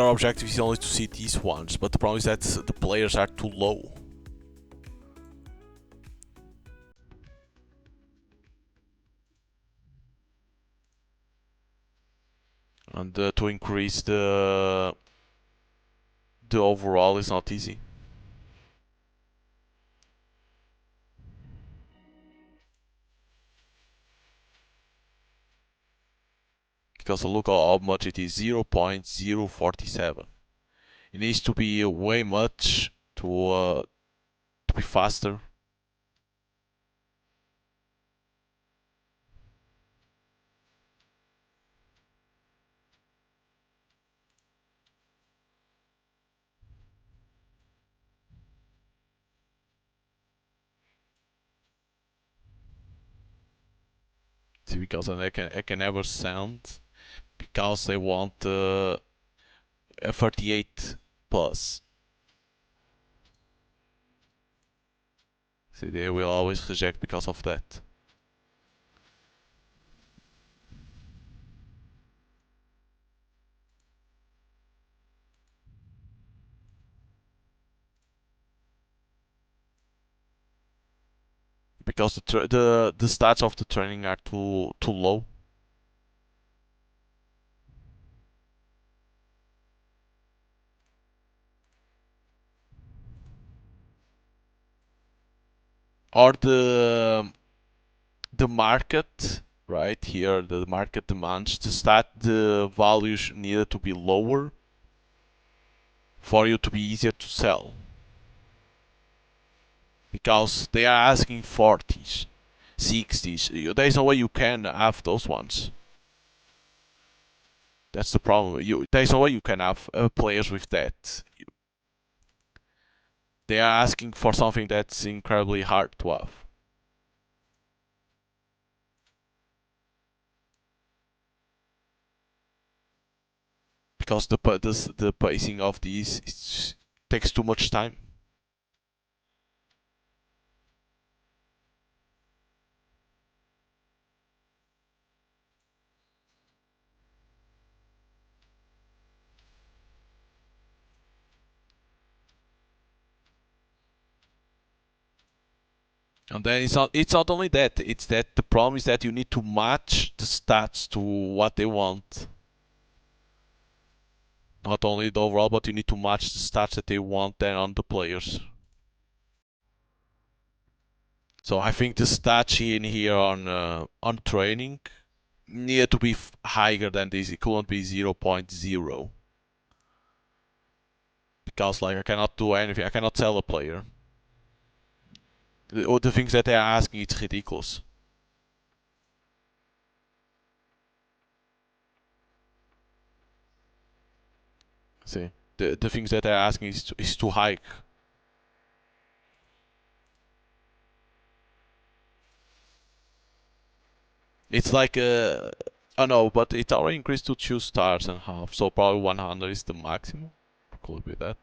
objective is only to see these ones, but the problem is that the players are too low. And to increase the overall is not easy. Because look how much it is, 0.047. It needs to be way much to be faster. See, because I can never sound because they want a 38 plus. See, they will always reject because of that. because the stats of the training are too low. Or the market, right here, the market demands the values needed to be lower for you to be easier to sell, because they are asking 40s, 60s. There's no way you can have those ones. That's the problem. There's no way you can have players with that. They are asking for something that's incredibly hard to have. Because the pacing of these takes too much time. And then it's not only that, it's that the problem is that you need to match the stats to what they want. Not only the overall, but you need to match the stats that they want then on the players. So I think the stats in here on training need to be higher than this. It couldn't be 0.0, because like I cannot do anything. I cannot sell a player. The things that they are asking, it's ridiculous. See, the things that they're asking is too high. It's like oh no, but it already increased to 2 stars and a half, so probably 100 is the maximum. Could be that.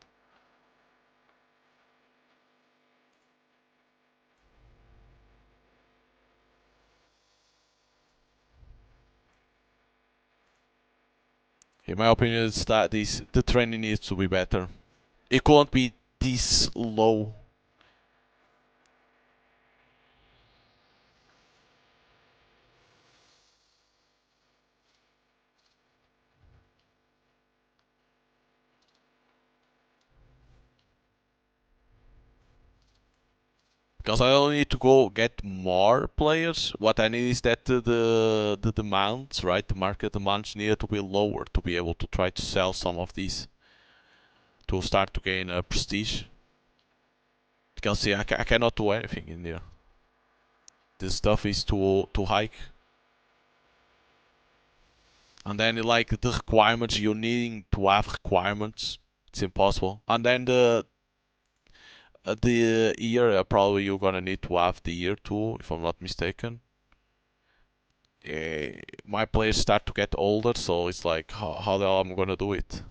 In my opinion, it's that the training needs to be better. It couldn't be this low. Because I don't need to go get more players. What I need is that the demands, right? The market demands need to be lower to be able to try to sell some of these to start to gain prestige. Because see, I cannot do anything in there. This stuff is too high. And then like the requirements, you needing to have requirements, it's impossible. And then the year, probably you're gonna need to have the year too, if I'm not mistaken. My players start to get older, so it's like how the hell I'm gonna do it,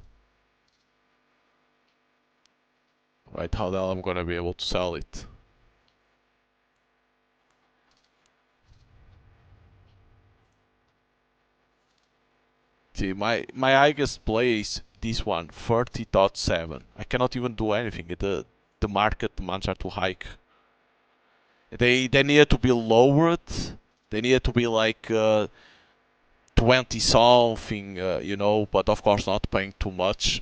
right? How the hell I'm gonna be able to sell it? See, my highest play is this one, 30.7. I cannot even do anything. The market demands are too high. They need to be lowered. They need to be like 20 something, but of course not paying too much,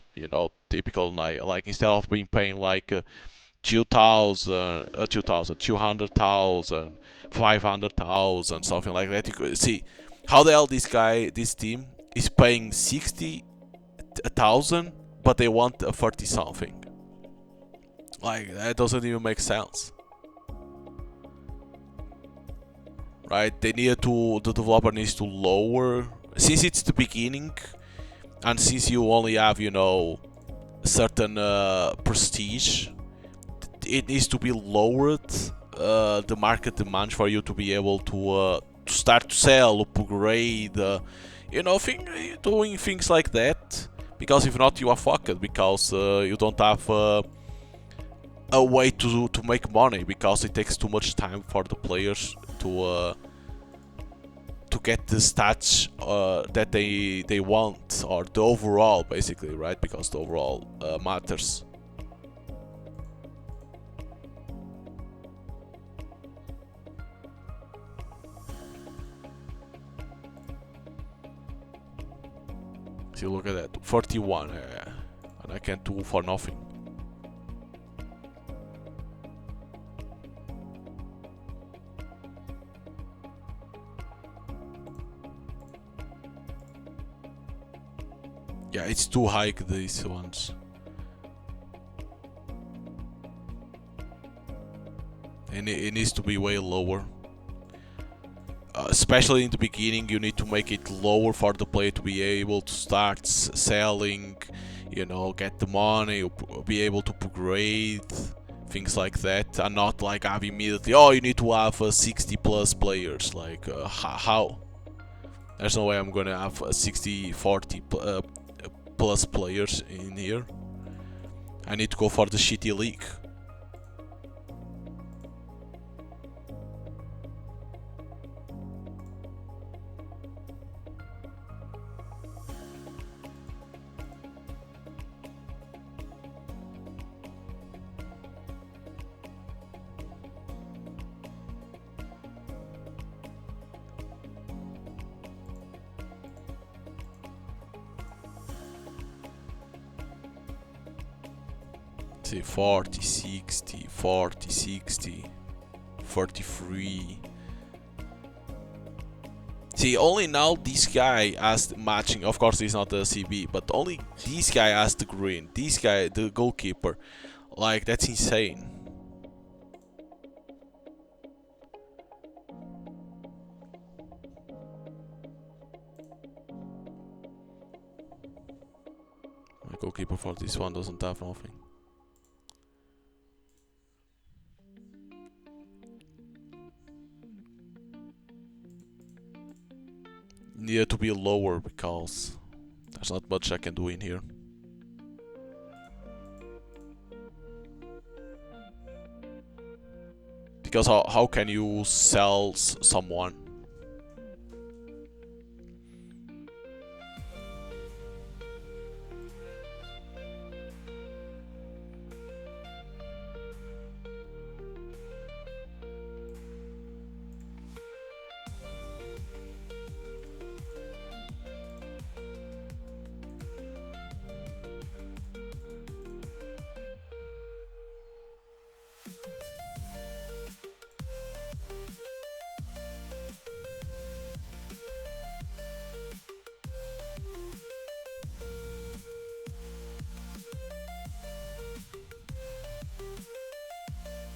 typical like instead of being paying like 2000, 200,000, 500,000, something like that. You could see how the hell this team is paying 60,000, but they want a 30 something. Like that doesn't even make sense. Right? The developer needs to lower, since it's the beginning, and since you only have, certain prestige, it needs to be lowered. The market demand for you to be able to start to sell, upgrade, doing things like that. Because if not, you are fucked. Because you don't have a way to make money, because it takes too much time for the players to get the stats that they want, or the overall, basically, right? Because the overall matters. See, look at that, 41, and I can't do for nothing. Yeah, it's too high, these ones. And it needs to be way lower. Especially in the beginning, you need to make it lower for the player to be able to start selling, you know, get the money, be able to upgrade, things like that, and not like have immediately, oh, you need to have 60 plus players. Like, how? There's no way I'm gonna have 60, 40 plus players in here. I need to go for the shitty league. See, 40, 60, 40, 60, 43. See, only now this guy has the matching. Of course, he's not the CB, but only this guy has the green. This guy, the goalkeeper. Like, that's insane. My goalkeeper for this one doesn't have nothing. Needed to be lower because there's not much I can do in here. Because how can you sell someone?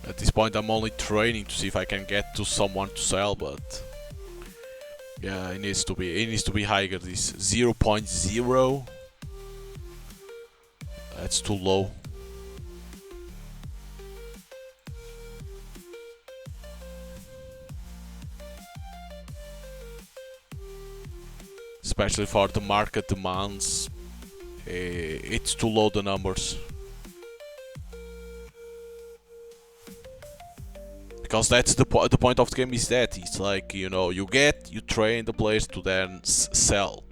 At this point I'm only training to see if I can get to someone to sell, but yeah, it needs to be higher. This 0.0, that's too low. Especially for the market demands, it's too low, the numbers. Because that's the point of the game is that it's like, you know, you train the players to then sell.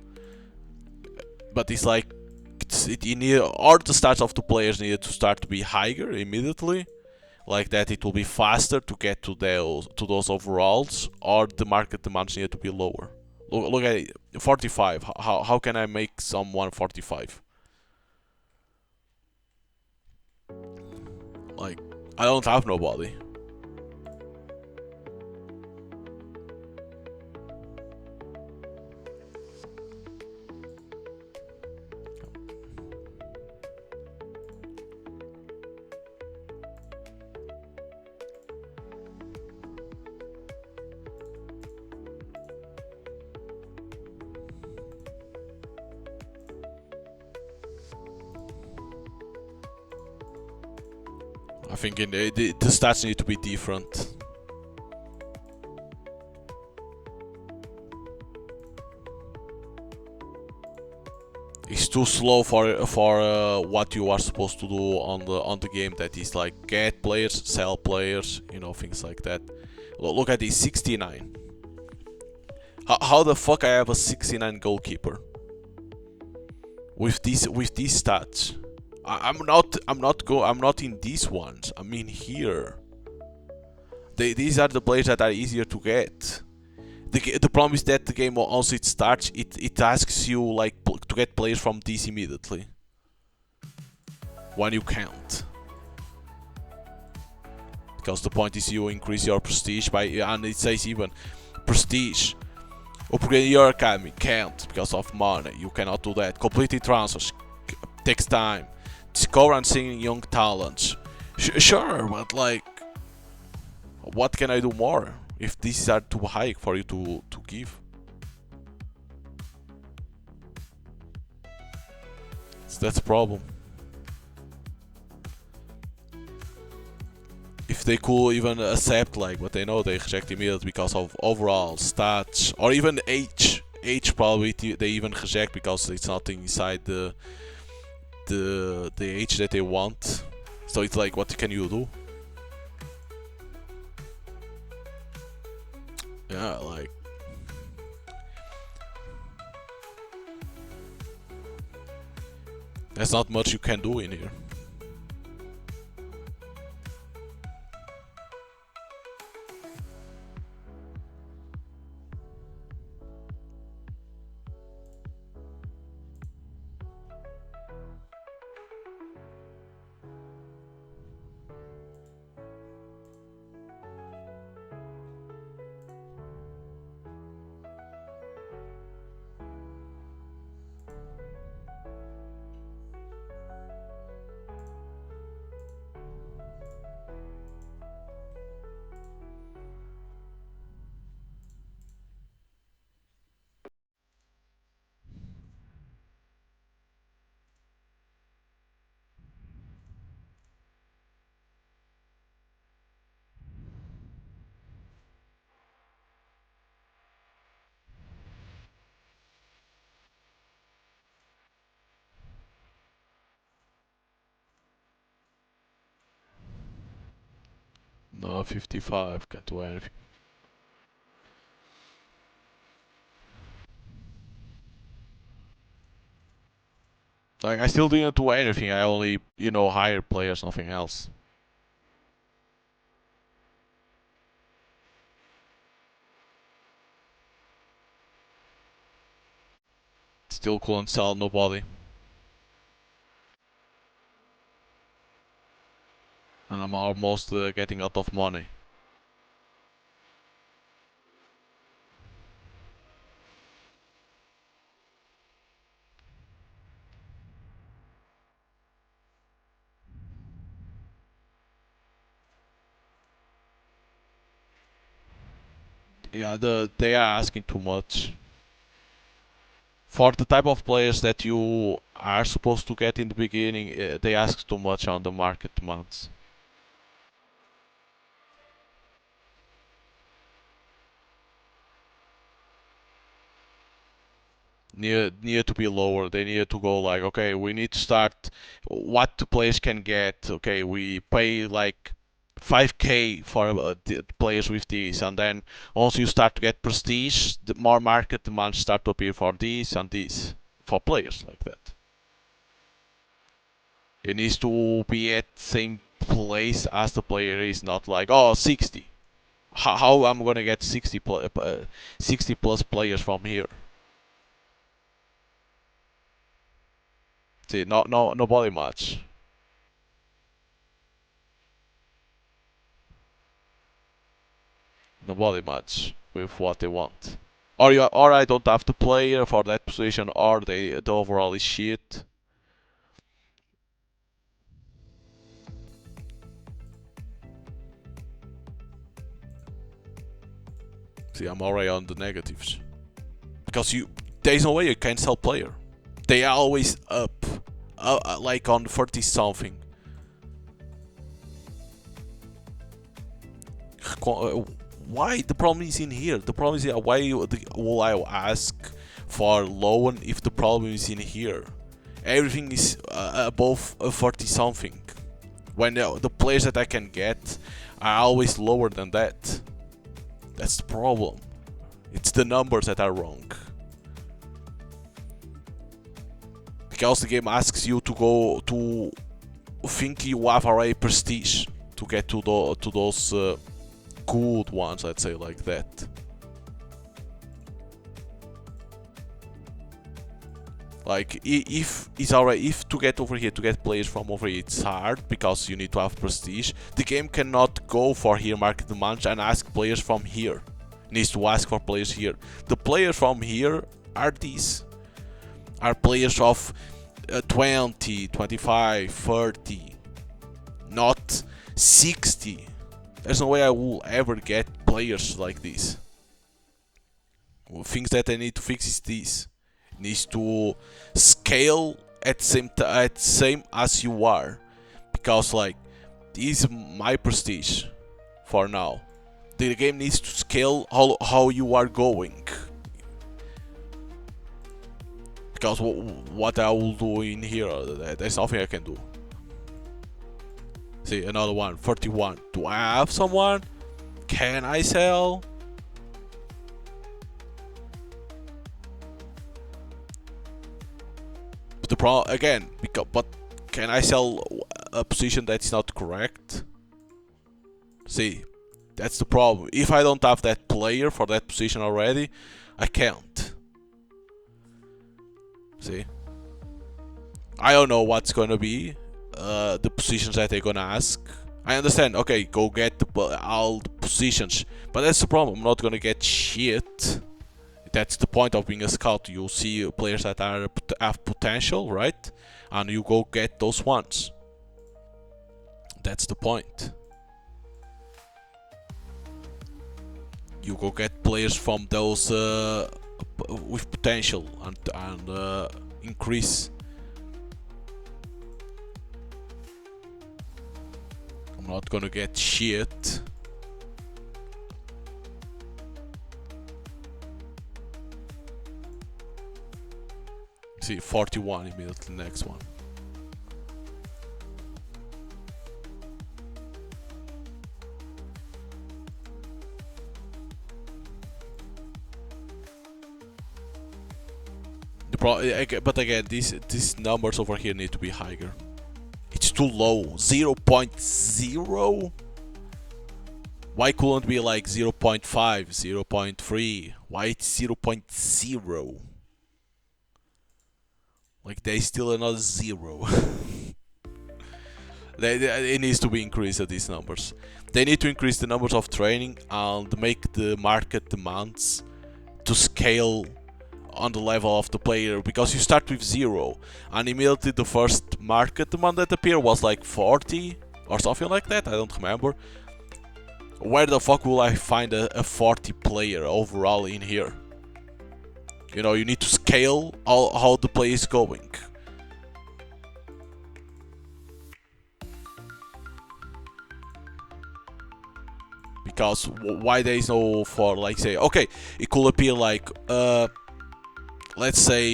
But it's like, or the stats of the players need to start to be higher immediately, like that it will be faster to get to those overalls, or the market demands need to be lower. Look at it, 45. How can I make someone 45? Like, I don't have nobody. I think the stats need to be different. It's too slow for what you are supposed to do on the game. That is like get players, sell players, you know, things like that. Look at this, 69. How the fuck I have a 69 goalkeeper with these stats? I'm not in these ones. I mean here. These are the players that are easier to get. The problem is that the game, once it starts, it asks you like to get players from this immediately when you can't. Because the point is you increase your prestige by, and it says even prestige. Upgrade your academy, can't because of money. You cannot do that. Completing transfers takes time. Discover and seeing young talents. Sure, but like, what can I do more if these are too high for you to give? So that's a problem. If they could even accept, like, but they know they reject immediately because of overall stats or even age. Age probably they even reject because it's not inside the age that they want. So it's like, what can you do? Yeah, like, there's not much you can do in here. No, 55, can't do anything. Like, I still didn't do anything, I only, hired players, nothing else. Still couldn't sell nobody. And I'm almost getting out of money. Yeah, they are asking too much. For the type of players that you are supposed to get in the beginning, they ask too much on the market demands. Need to be lower. They need to go like, okay, we need to start what the players can get. Okay, we pay like 5k for the players with these, and then once you start to get prestige, the more market demands start to appear for these and these for players like that. It needs to be at the same place as the player is, not like, oh, 60. How am I gonna get 60 plus players from here? See, nobody much. Nobody much with what they want. Or I don't have the player for that position, or the overall is shit. See, I'm already on the negatives. Because there's no way you can sell player. They are always up. Like on 30 something. Why? The problem is in here. The problem is here. Why will I ask for loan if the problem is in here? Everything is above 40 something. When the players that I can get are always lower than that. That's the problem. It's the numbers that are wrong. Because the game asks you to go to think you have already prestige to get to those good ones, let's say like that. Like if it's alright, if to get over here, to get players from over here, it's hard because you need to have prestige. The game cannot go for here market demand and ask players from here. It needs to ask for players here. The players from here are these. Are players of 20, 25, 30, not 60. There's no way I will ever get players like this. Things that I need to fix is this. It needs to scale at same as you are, because like this is my prestige for now. The game needs to scale how you are going. Because what I will do in here, there's nothing I can do. See, another one, 41. Do I have someone? Can I sell? But the problem again, but can I sell a position that's not correct? See, that's the problem. If I don't have that player for that position already, I can't. See, I don't know what's gonna be the positions that they're gonna ask. I understand, okay, go get all the positions, but that's the problem. I'm not gonna get shit. That's the point of being a scout. You see players that have potential, right? And you go get those ones. That's the point. You go get players from those with potential and increase. I'm not gonna get shit. See, 41 immediately next one. But again, these numbers over here need to be higher. It's too low. 0.0? Why couldn't it be like 0.5, 0.3? Why it's 0.0? Like there's still another 0. It needs to be increased at these numbers. They need to increase the numbers of training and make the market demands to scale on the level of the player, because you start with 0 and immediately the first market demand that appeared was like 40 or something like that. I don't remember. Where the fuck will I find a 40 player overall in here? You know, you need to scale how the play is going. Because why there is no for, like, say, okay, it could appear like let's say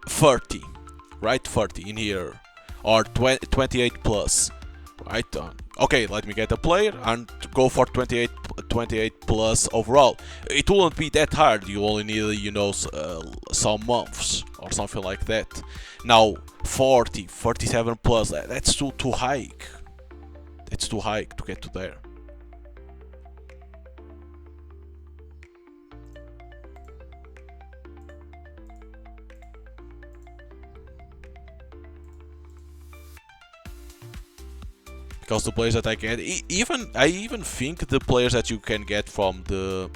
30, right? 30 in here, or 28 plus, right? Okay, let me get a player and go for 28 plus overall. It won't be that hard. You only need, you know, some months or something like that. Now 40, 47 plus, that's too high. It's too high to get to there. Because the players that I get, I even think the players that you can get from the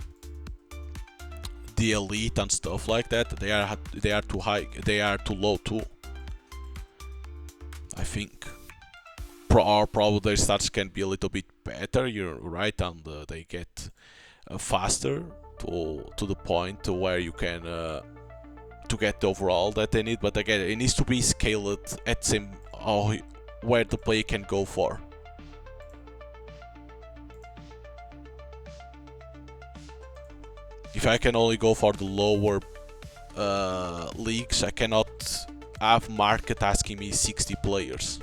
elite and stuff like that, they are too high. They are too low too. I think. Or probably their stats can be a little bit better. You're right, and they get faster to the point where you can to get the overall that they need. But again, it needs to be scaled at same where the player can go for. If I can only go for the lower leagues, I cannot have market asking me 60 players.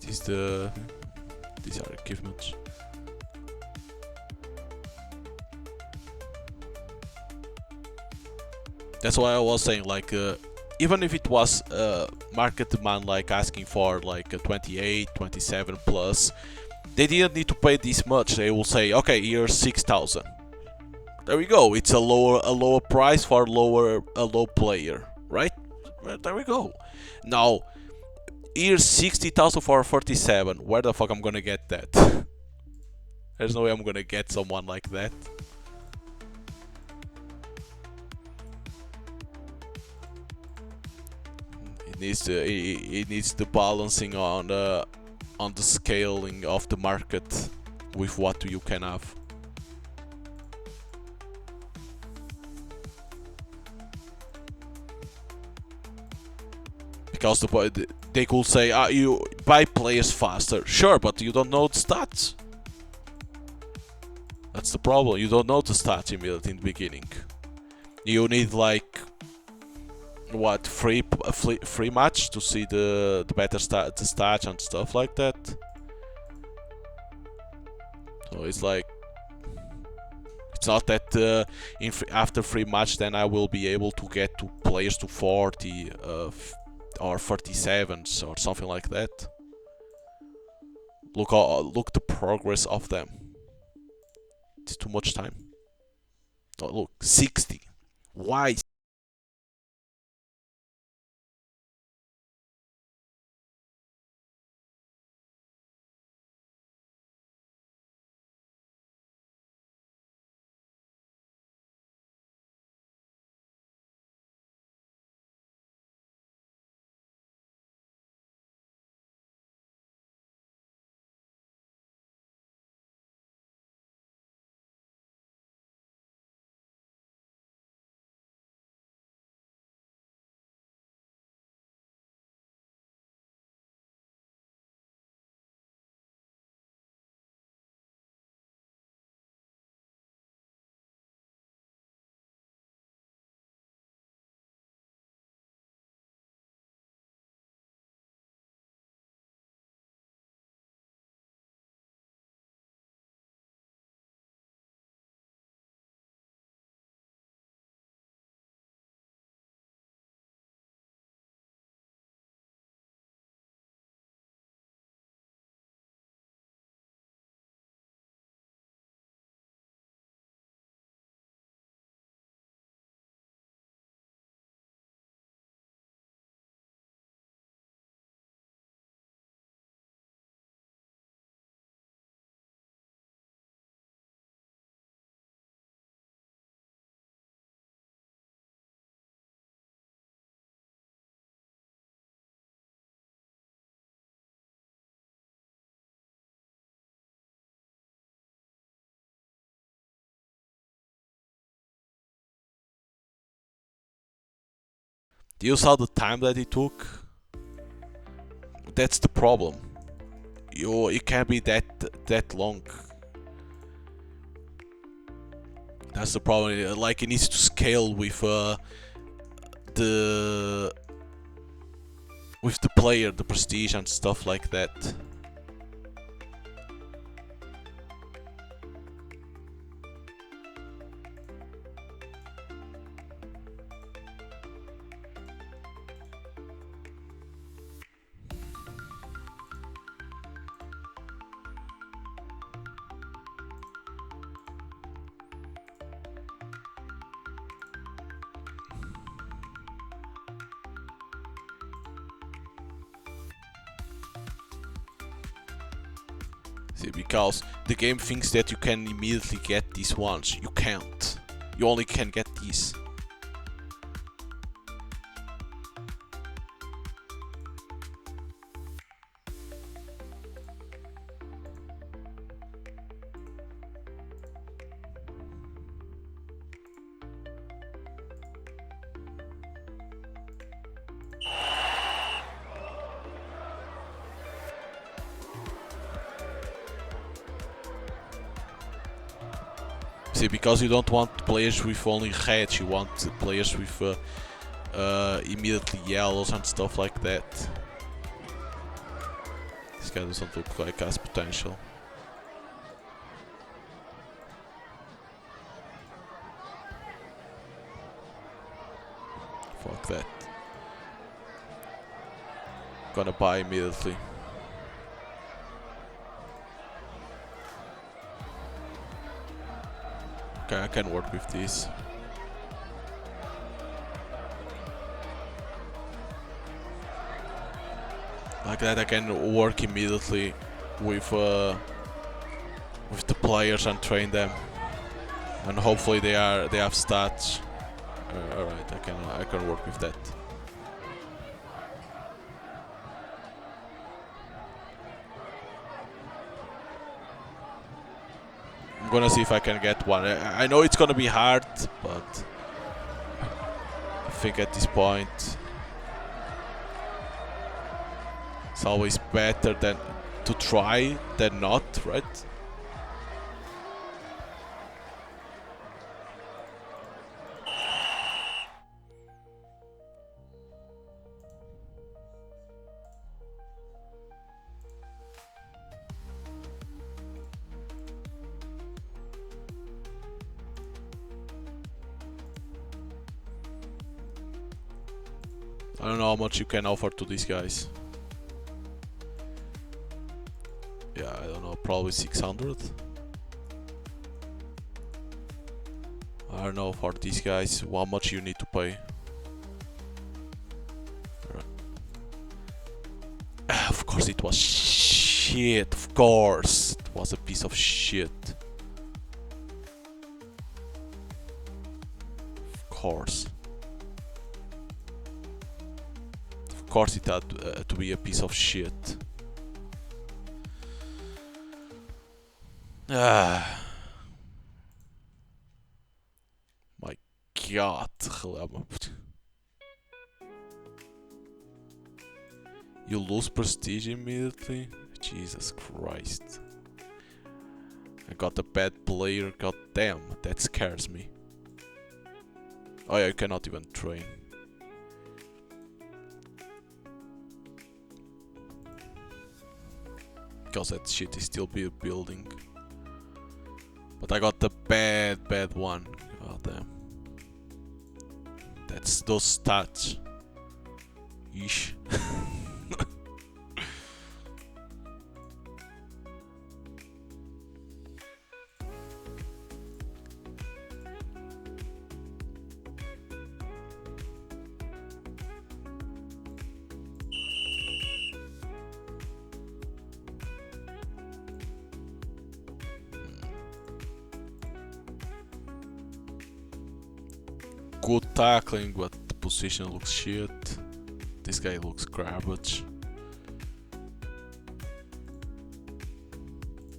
These are achievements. That's why I was saying, like, even if it was market demand, like asking for like a 28, 27 plus, they didn't need to pay this much. They will say, okay, here's 6,000. There we go. It's a lower price for a low player, right? Well, there we go. Now here's 60,000 for 47. Where the fuck I'm gonna get that? There's no way I'm gonna get someone like that. It needs the balancing on the scaling of the market with what you can have. Because they could say, you buy players faster. Sure, but you don't know the stats. That's the problem. You don't know the stats immediately in the beginning. You need like what, free match to see the better the stats and stuff like that. So it's like, it's not that after free match then I will be able to get to players to 40 or 37s or something like that. Look the progress of them. It's too much time. Oh, look, 60. Why? Do you saw the time that it took? That's the problem. It can't be that long. That's the problem. Like, it needs to scale with the player, the prestige and stuff like that. See, because the game thinks that you can immediately get these ones. You can't. You only can get these. See, because you don't want players with only reds, you want players with immediately yellows and stuff like that. This guy doesn't look like has potential. Fuck that. Gonna buy immediately. Okay, I can work with this. Like that, I can work immediately with the players and train them, and hopefully they have stats. All right, I can work with that. I'm gonna see if I can get one. I know it's gonna be hard, but I think at this point it's always better than to try than not, right? I don't know how much you can offer to these guys. Yeah, I don't know, probably 600. I don't know for these guys how much you need to pay. Of course it was shit, of course. It was a piece of shit. Of course. Of course it had to be a piece of shit. Ah. My god, you lose prestige immediately? Jesus Christ. I got a bad player, god damn, that scares me. Oh yeah, you cannot even train. Because that shit is still building. But I got the bad one. God damn. That's those stats. Yeesh. Good tackling, but the position looks shit. This guy looks garbage.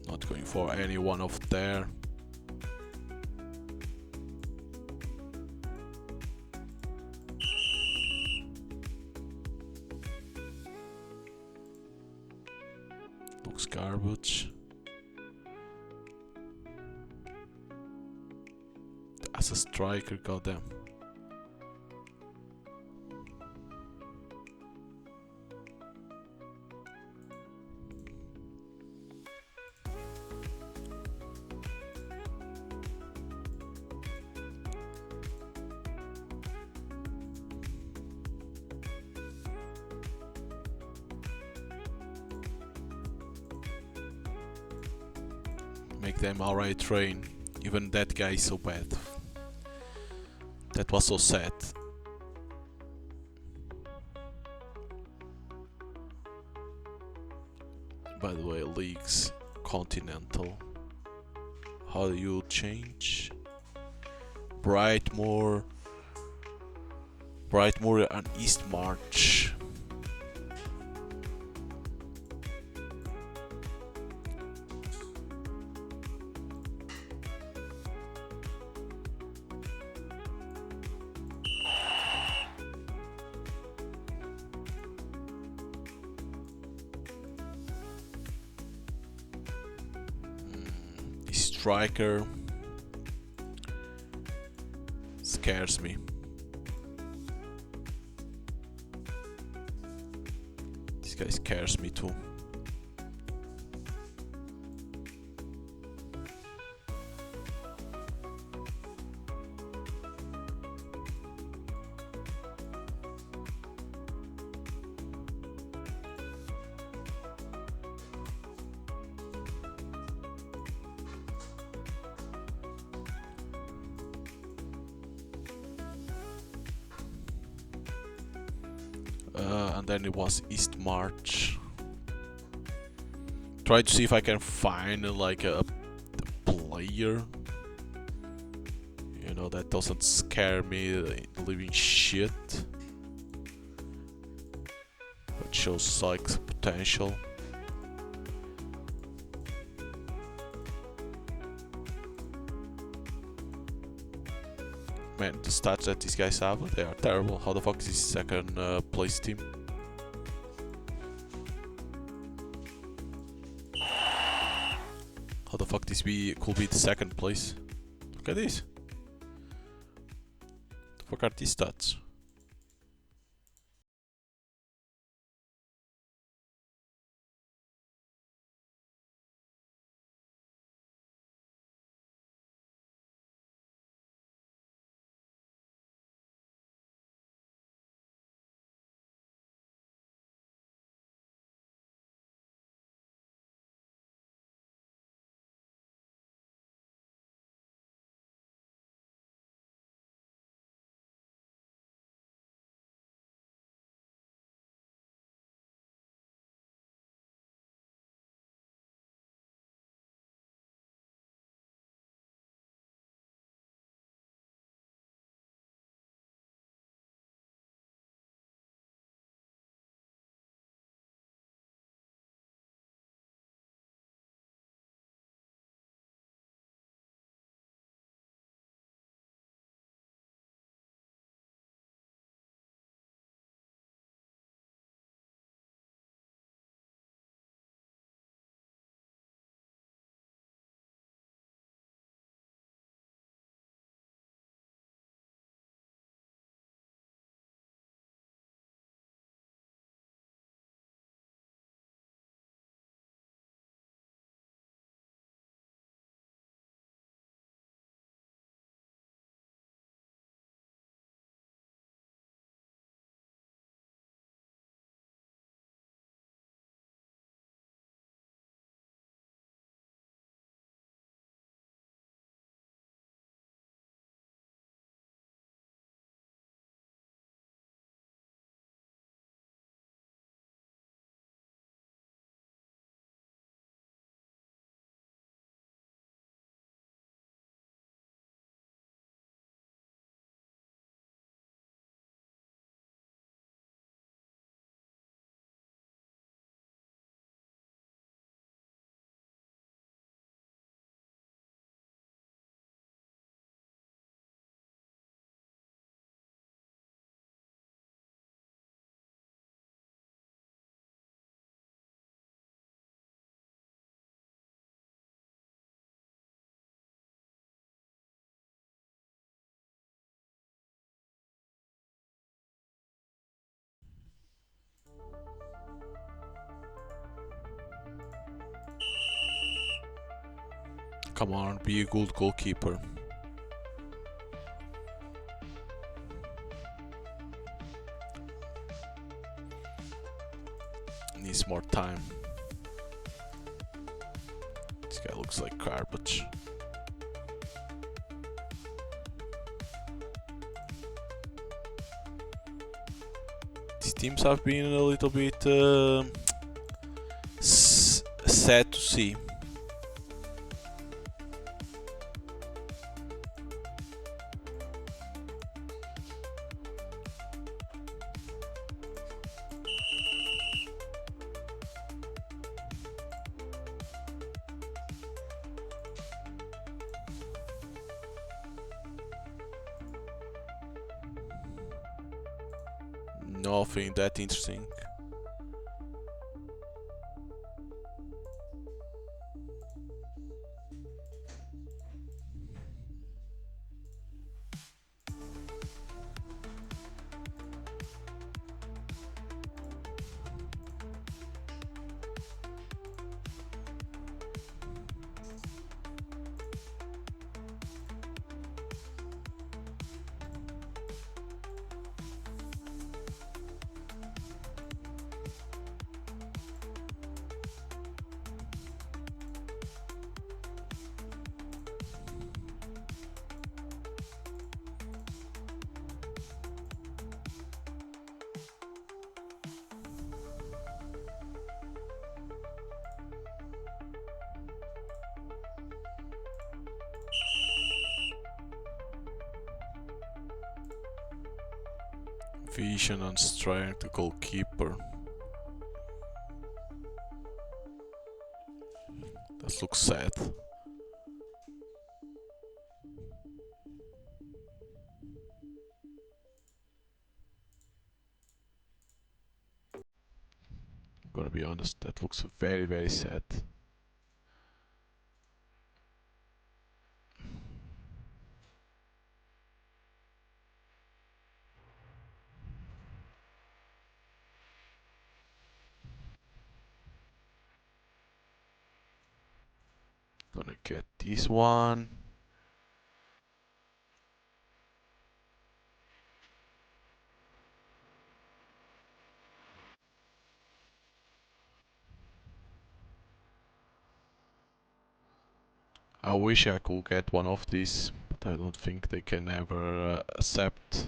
Not going for any one of there. Looks garbage. As a striker, goddamn. Make them alright train. Even that guy is so bad. That was so sad. By the way, leagues, continental. How do you change? Brightmoor and East March. Striker scares me. This guy scares me too. and then it was East March. Try to see if I can find like a player. You know, that doesn't scare me, living shit. But shows like potential. Man, the stats that these guys have, they are terrible. How the fuck is this second place team? How the fuck this could be the second place? Look at this. The fuck are these stats? Come on, be a good goalkeeper. Needs more time. This guy looks like garbage. These teams have been a little bit sad to see. Nothing that interesting. Vision and strength, the goalkeeper. That looks sad. I'm gonna be honest, that looks very, very sad. Gonna get this one. I wish I could get one of these, but I don't think they can ever accept.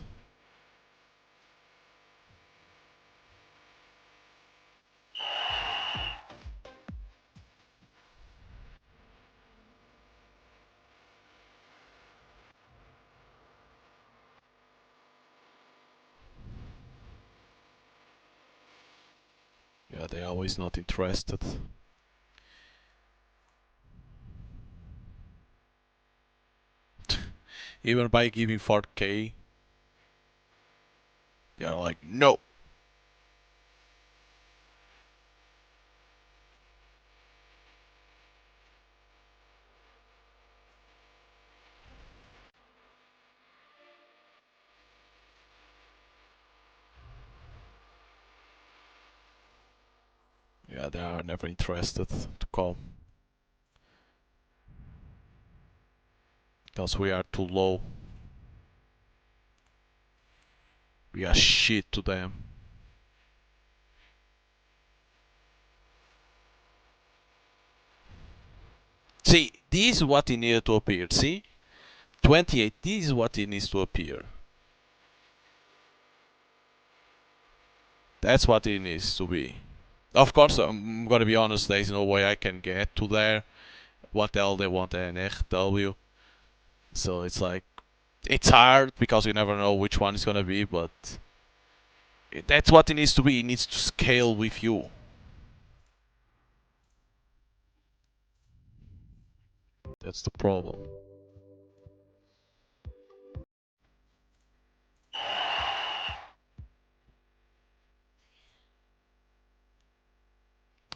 Yeah, they're always not interested. Even by giving 4K, they're like, no! Yeah, they are never interested to come. Because we are too low. We are shit to them. See, this is what it needed to appear, see? 28, this is what it needs to appear. That's what it needs to be. Of course, I'm gonna be honest, there's no way I can get to there. What the hell they want an W? So it's like, it's hard because you never know which one is gonna be, but that's what it needs to be. It needs to scale with you. That's the problem.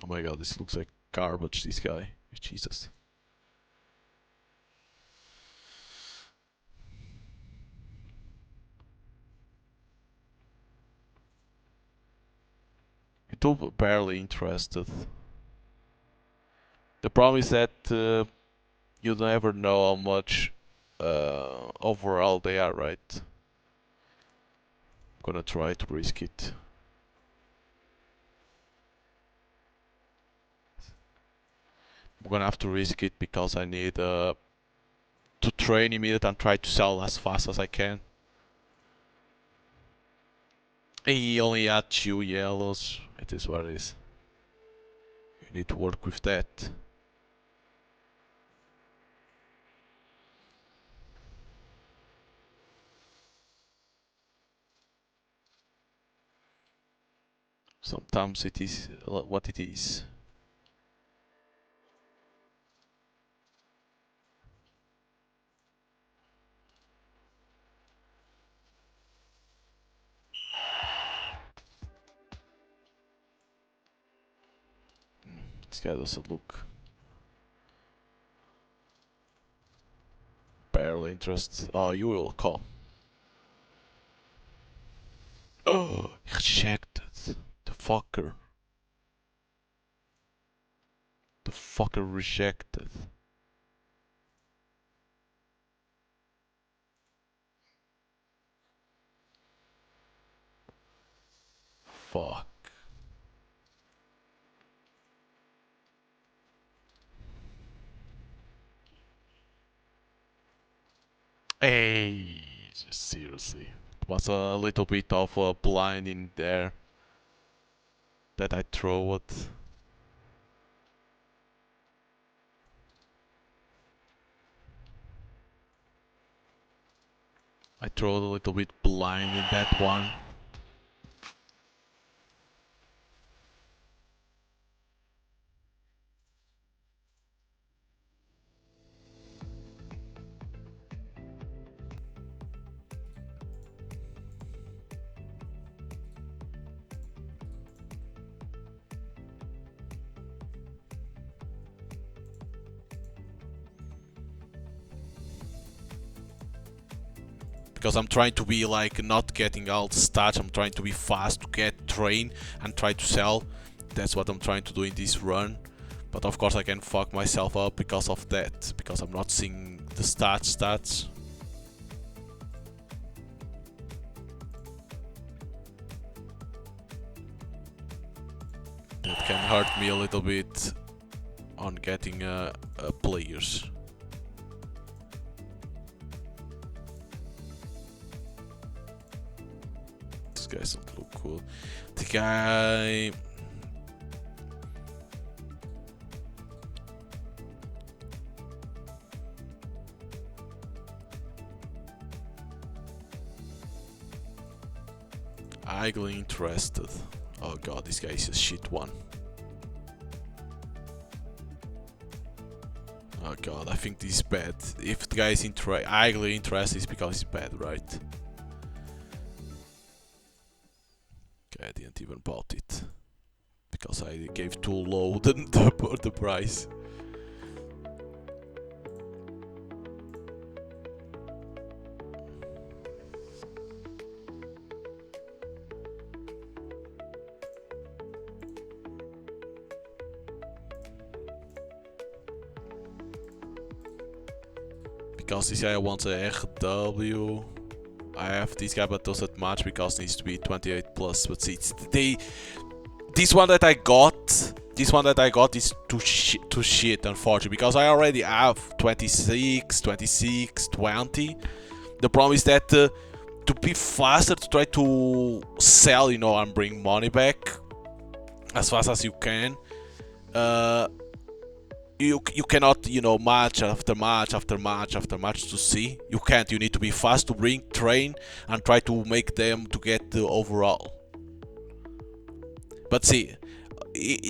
Oh my god, this looks like garbage, this guy. Jesus. YouTube barely interested. The problem is that you never know how much overall they are, right? Gonna try to risk it. I'm gonna have to risk it because I need to train immediately and try to sell as fast as I can. He only had 2 yellows. It is what it is. You need to work with that. Sometimes it is what it is. This guy doesn't look barely interested. Oh, you will come. Oh, rejected. The fucker. The fucker rejected. Fuck. Hey, just seriously. It was a little bit of a blind in there that I throw it. I throw a little bit blind in that one. because I'm trying to be like not getting all the stats. I'm trying to be fast to get train and try to sell. That's what I'm trying to do in this run. But of course I can fuck myself up because of that, because I'm not seeing the stats. That can hurt me a little bit on getting players. This guy doesn't look cool. The guy... Highly interested. Oh god, this guy is a shit one. Oh god, I think this is bad. If the guy is highly interested, it's because he's bad, right? Okay, I didn't even bought it. Because I gave too low the price. Because this guy wants a RW. I have this guy, but doesn't match because it needs to be 28 plus. But see, this one that I got is too shit, unfortunately, because I already have 26, 20. The problem is that to be faster, to try to sell, you know, and bring money back as fast as you can. You cannot, you know, match after match to see. You can't. You need to be fast to bring train and try to make them to get the overall. But see,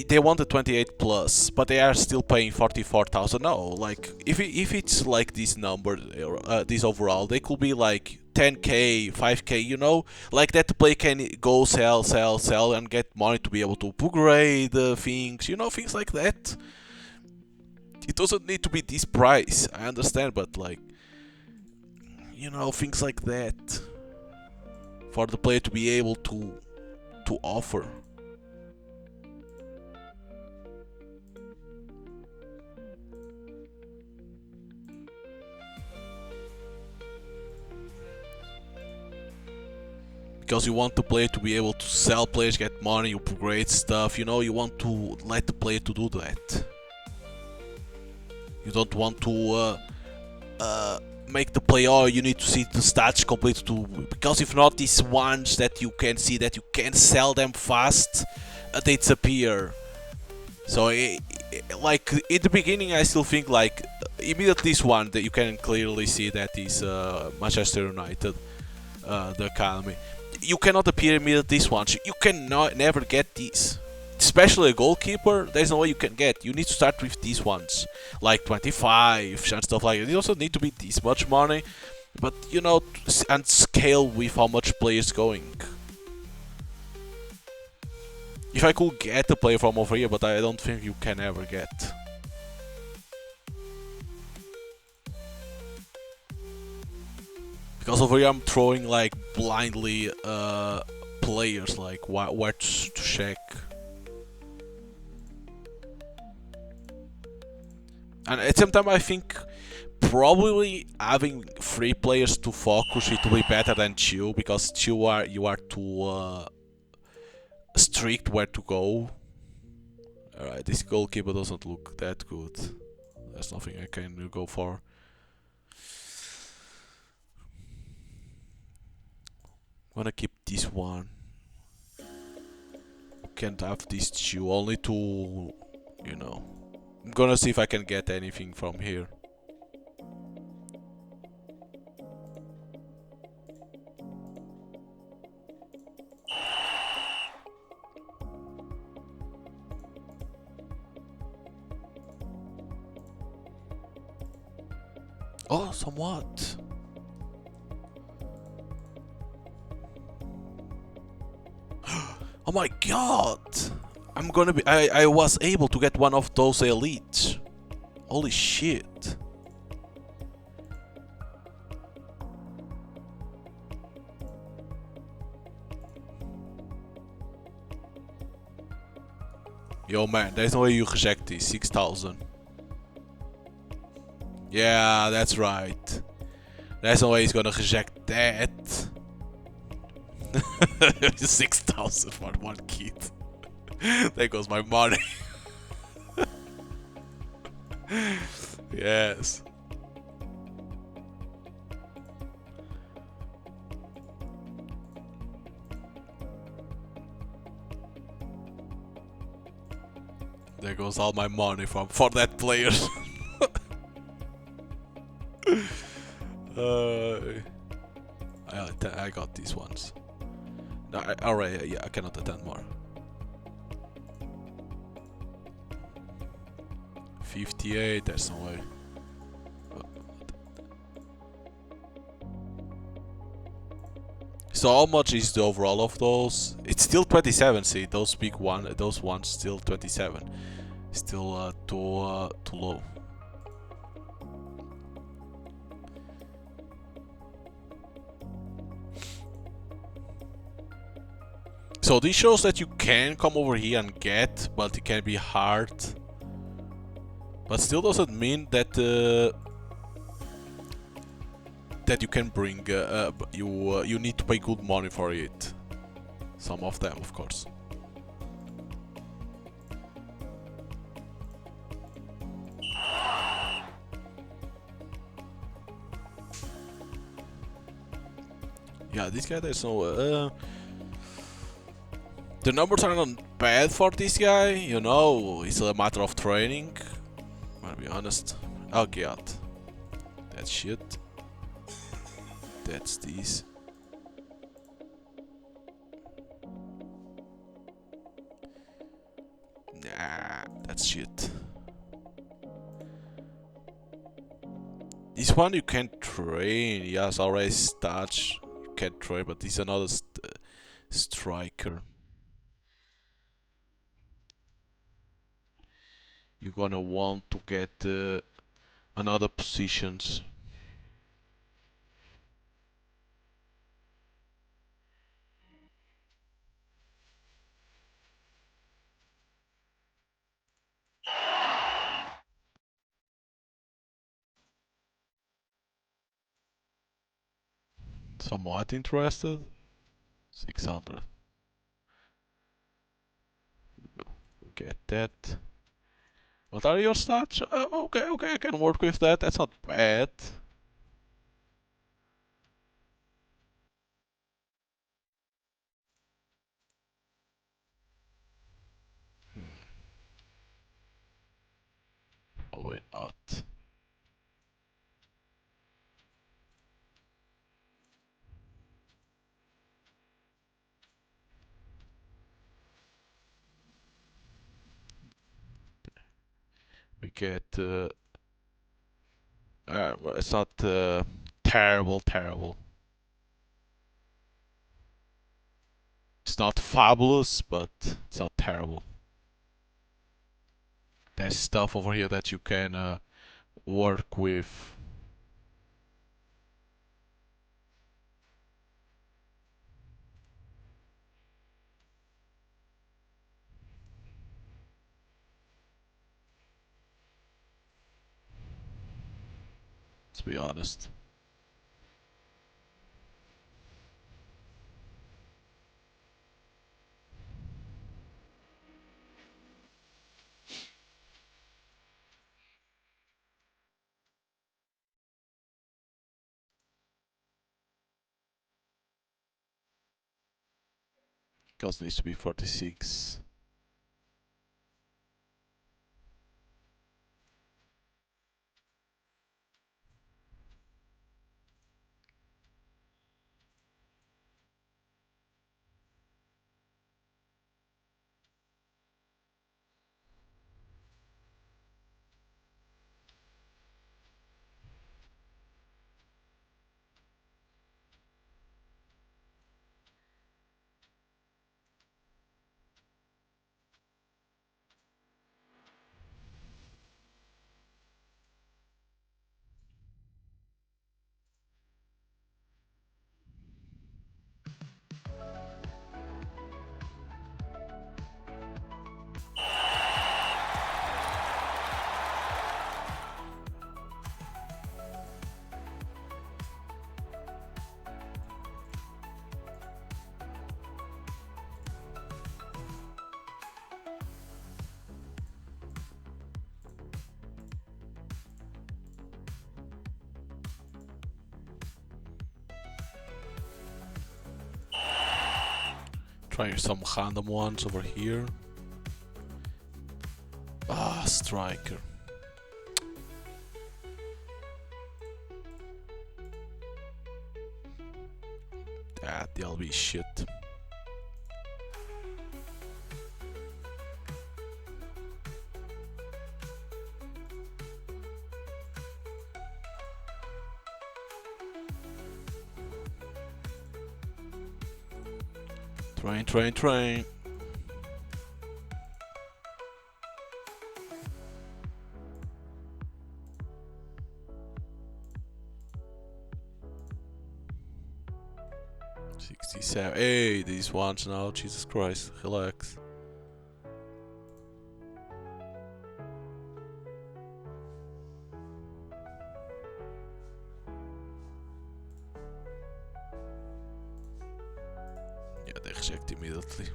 they want the 28 plus, but they are still paying 44,000. No, like if it's like this number, this overall, they could be like 10k, 5k, you know, like that. The play can go sell and get money to be able to upgrade things, you know, things like that. It doesn't need to be this price, I understand, but like, you know, things like that for the player to be able to offer. Because you want the player to be able to sell players, get money, upgrade stuff, you know, you want to let the player to do that. You don't want to make the play, oh, you need to see the stats complete to, because if not, these ones that you can see that you can sell them fast, they disappear. So like in the beginning I still think like immediately this one that you can clearly see that is Manchester United, the academy. You cannot appear immediately this one. You cannot never get these. Especially a goalkeeper, there's no way you can get. You need to start with these ones, like 25 and stuff like that. You also need to be this much money, but you know, and scale with how much players going. If I could get a player from over here, but I don't think you can ever get. Because over here I'm throwing like blindly players, like where to check. And at the same time, I think probably having 3 players to focus it will be better than 2, because 2 you are too strict where to go. Alright, this goalkeeper doesn't look that good. There's nothing I can go for. I'm gonna keep this one. Can't have these 2, only to, you know. I'm gonna see if I can get anything from here. Oh, somewhat. Oh my god! I'm gonna be. I was able to get one of those elites. Holy shit. Yo man, there's no way you reject this. 6,000. Yeah, that's right. There's no way he's gonna reject that. 6,000 for one kid. There goes my money. Yes. There goes all my money for that player. I got these ones. No, alright, yeah, I cannot attend more. 58, there's no way. So how much is the overall of those? It's still 27. See, those those ones still 27. Still too low. So this shows that you can come over here and get, but it can be hard. But still doesn't mean that that you can bring. You need to pay good money for it. Some of them, of course. Yeah, this guy there's no. The numbers are not bad for this guy, you know. It's a matter of training. I'll be honest. Oh god, that shit. That's this. Nah, that's shit. This one you can train. Yes, already touch. You can train, but this is another striker. You're gonna want to get another positions. Somewhat interested. 600. Get that. What are your stats? Okay, I can work with that. That's not bad. Probably not. We get. Well, it's not terrible. It's not fabulous, but it's not terrible. There's stuff over here that you can work with. Let's be honest. Cost needs to be 46. Trying some random ones over here. Ah, striker. Ah, that'll be shit. Train. 67. Hey, these ones now. Jesus Christ. Relax. Yeah, they reject immediately.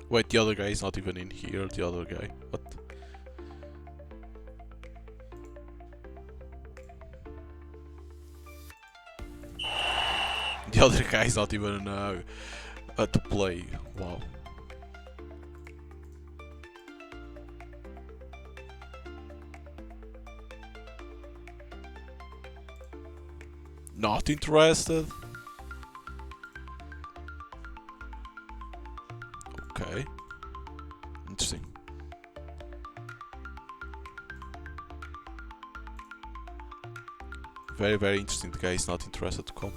Wait, the other guy is not even in here. The other guy. What? The other guy is not even to play. Wow. Not interested? Okay. Interesting. Very, very interesting. The guy is not interested to come.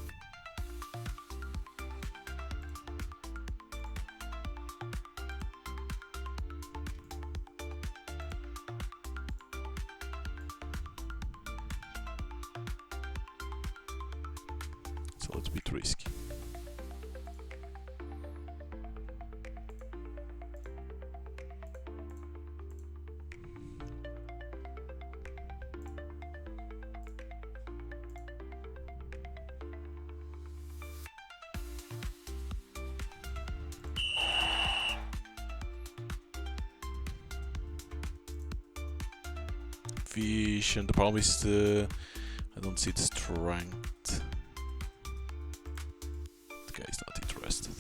So let's be risky. Vision. The problem is I don't see the strength. The guy is not interested.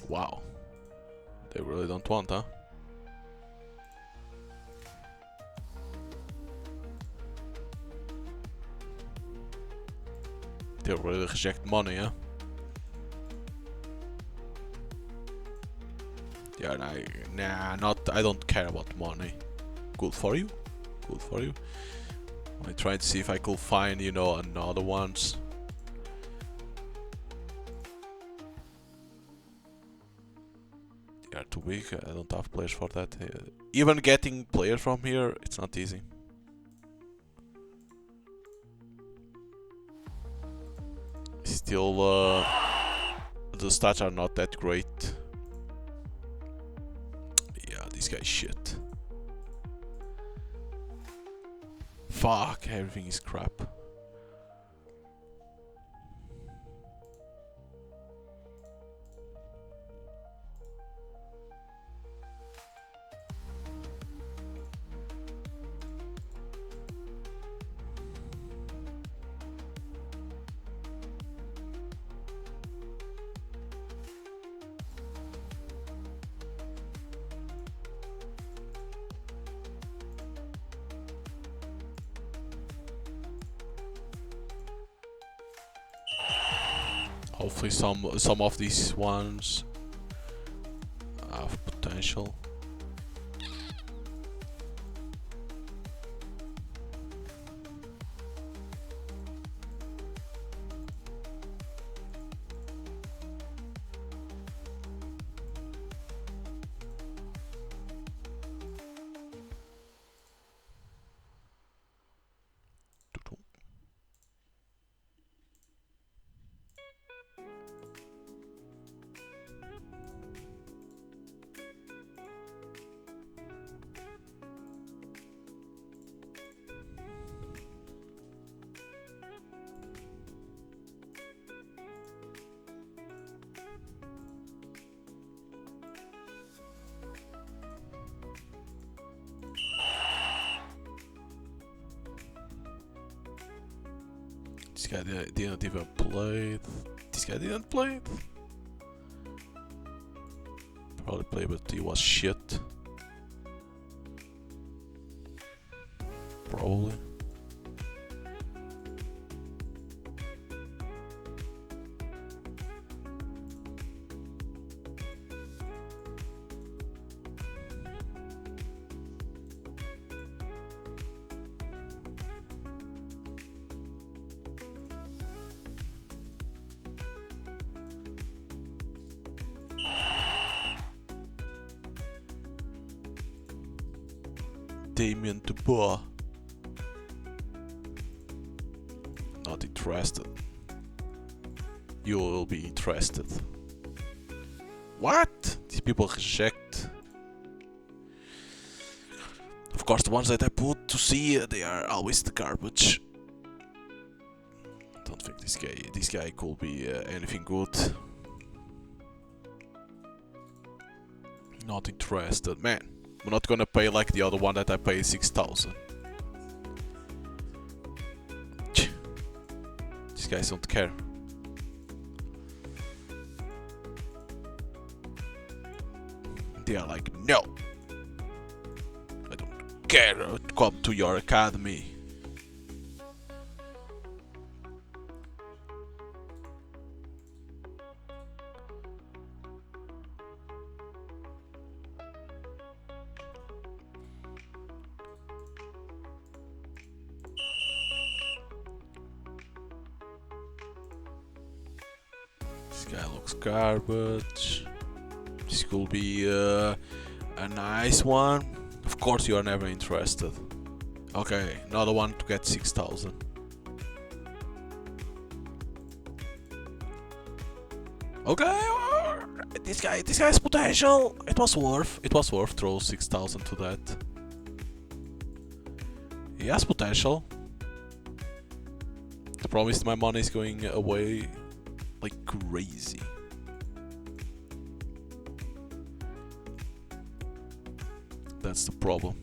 Wow. They really don't want, huh? They really reject money, huh? Yeah, nah, not. I don't care about money. Good for you. Good for you. I tried to see if I could find, you know, another ones. They are too big. I don't have players for that. Even getting players from here, it's not easy. Still, the stats are not that great. Yeah, this guy's shit. Fuck, everything is crap. Hopefully some of these ones have potential. This guy didn't even play it. This guy didn't play it. Probably played, but he was shit. Probably. Damien Dubois. Not interested. You will be interested. What? These people reject. Of course, the ones that I put to see, they are always the garbage. Don't think this guy could be anything good. Not interested, man. I'm not gonna pay like the other one that I paid 6,000. These guys don't care. They are like, no, I don't care to come to your academy. This guy looks garbage. This could be a nice one. Of course, you are never interested. Okay, another one to get 6,000. Okay, this guy's potential. It was worth throw 6,000 to that. He has potential. The problem is my money is going away like crazy. That's the problem.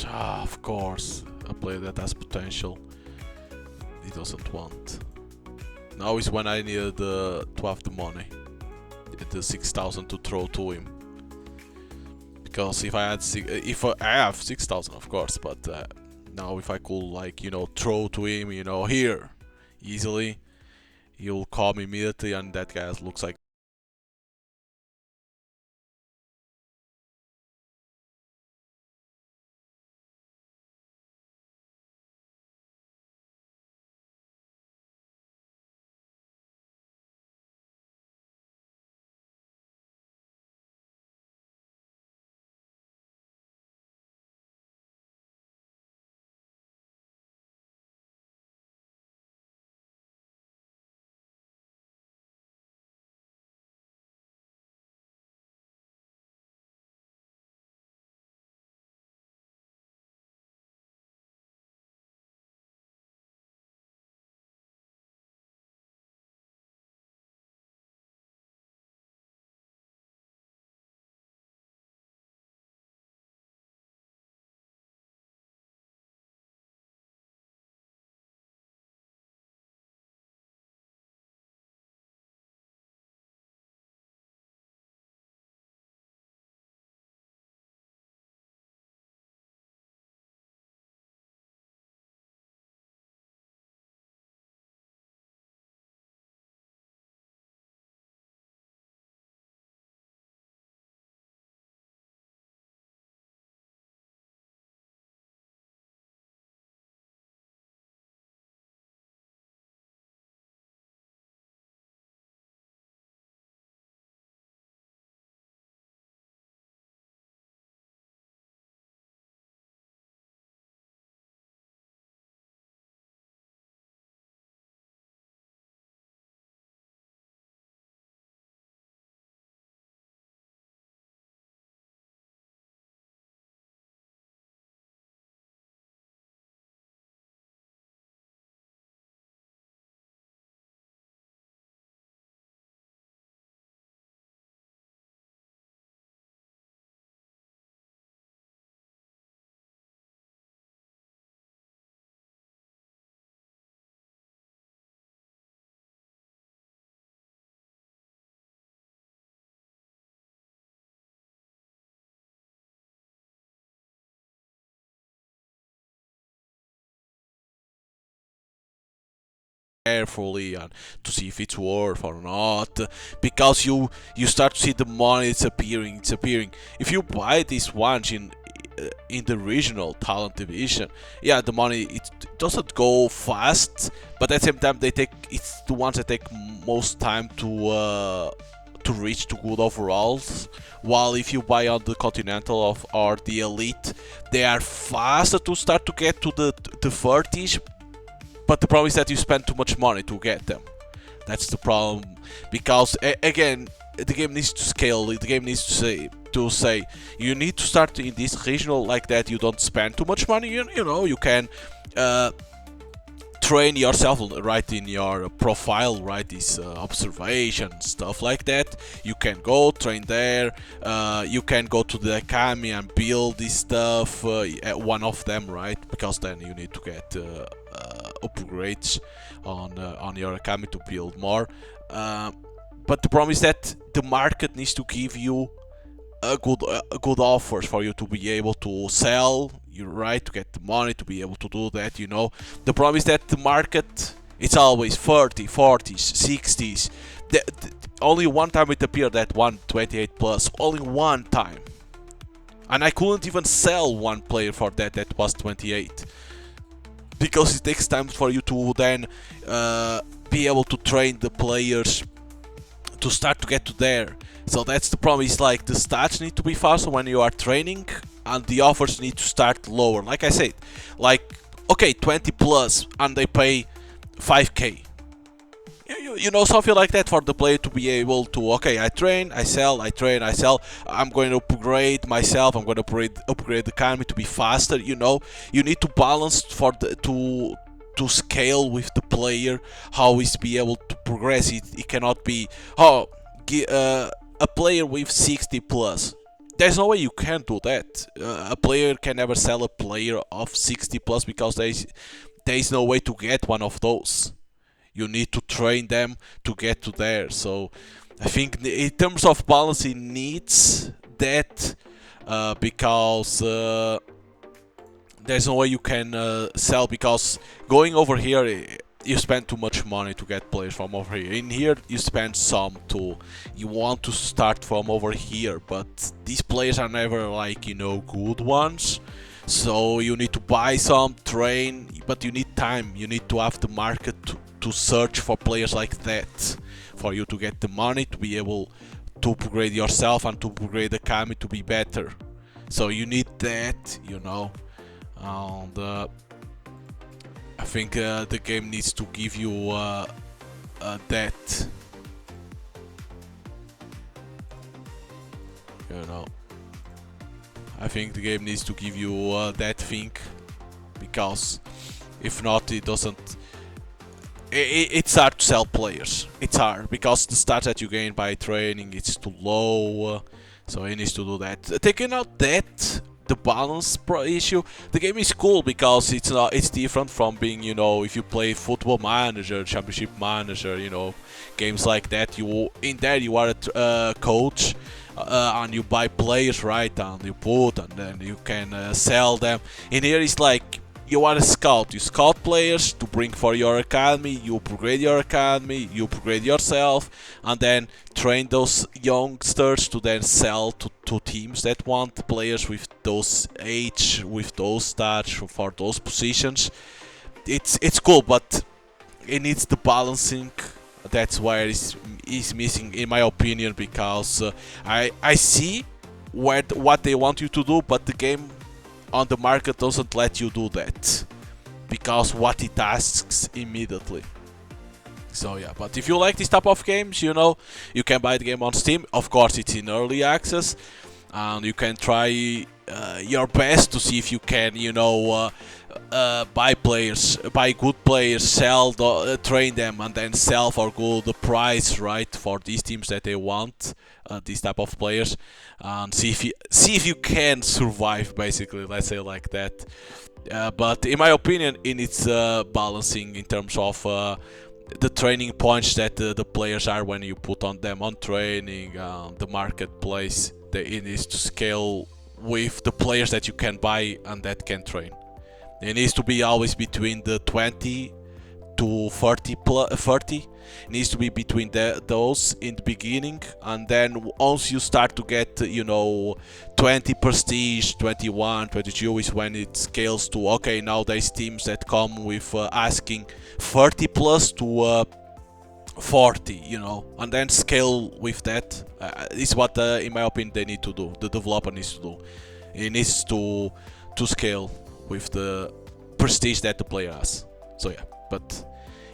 Ah, of course, a player that has potential. He doesn't want. Now is when I needed to have the money, the 6,000 to throw to him. Because if I had I have 6,000, of course, but now if I could, like, you know, throw to him, you know, here easily, he'll call me immediately, and that guy looks like carefully and to see if it's worth or not, because you start to see the money it's appearing. If you buy these ones in the regional talent division, yeah, the money it doesn't go fast, but at the same time it's the ones that take most time to reach to good overalls. While if you buy on the continental or the elite, they are faster to start to get to the 30s, but the problem is that you spend too much money to get them. That's the problem, because again, the game needs to scale. The game needs to say you need to start in this regional like that. You don't spend too much money. You know, you can train yourself right in your profile, right? This observation stuff like that. You can go train there. You can go to the academy and build this stuff. One of them, right? Because then you need to get upgrades on your academy to build more. But the problem is that the market needs to give you a good offers for you to be able to sell. You're right, to get the money to be able to do that. You know, the problem is that the market, it's always 30, 40s, 60s. Only one time it appeared that 128 plus. Only one time, and I couldn't even sell one player for that was 28. Because it takes time for you to then be able to train the players to start to get to there. So that's the problem. It's like the stats need to be faster when you are training, and the offers need to start lower. Like I said, like, okay, 20 plus, and they pay 5k. You know, something like that for the player to be able to, okay, I train, I sell, I train, I sell. I'm going to upgrade myself. I'm going to upgrade the economy to be faster. You know, you need to balance for to scale with the player, how is be able to progress. It cannot be a player with 60 plus. There's no way you can do that. A player can never sell a player of 60 plus because there is no way to get one of those. You need to train them to get to there. So I think in terms of balance, it needs that because there's no way you can sell, because going over here you spend too much money to get players from over here. In here you spend some too. You want to start from over here, but these players are never like, you know, good ones. So you need to buy some, train, but you need time. You need to have the market to search for players like that, for you to get the money to be able to upgrade yourself and to upgrade the academy to be better. So you need that, you know. And I think the game needs to give you that, you know. I think the game needs to give you that thing, because if not, it doesn't. It's hard to sell players. It's hard because the stats that you gain by training, it's too low. So it needs to do that. Taking out that, the balance issue, the game is cool because it's different from being, you know, if you play Football Manager, Championship Manager, you know, games like that. In there you are a coach. And you buy players, right, and you put, and then you can sell them. In here it's like you are a scout. You scout players to bring for your academy. You upgrade your academy. You upgrade yourself, and then train those youngsters to then sell to teams that want players with those age, with those stats for those positions. It's cool, but it needs the balancing. That's why it is missing, in my opinion, because I see what they want you to do, but the game on the market doesn't let you do that, because what it asks immediately. So yeah, but if you like this type of games, you know, you can buy the game on Steam. Of course, it's in early access, and you can try your best to see if you can, you know, buy good players, sell, train them, and then sell for good price, right, for these teams that they want, these type of players, and see if you can survive, basically, let's say like that. But in my opinion, in its balancing in terms of the training points that the players are when you put on them on training, the marketplace, it needs to scale with the players that you can buy and that can train. It needs to be always between the 20 to 30. It needs to be between those in the beginning, and then once you start to get 20 prestige, 21, 22 is when it scales to, okay, now there's teams that come with asking 30 plus to 40, and then scale with that. Is what, in my opinion, they need to do. The developer needs to do. It needs to scale with the prestige that the player has. So yeah, but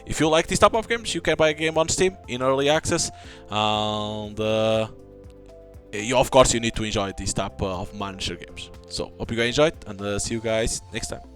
if you like this type of games, you can buy a game on Steam in early access, and of course you need to enjoy this type of manager games. So hope you guys enjoyed, and see you guys next time.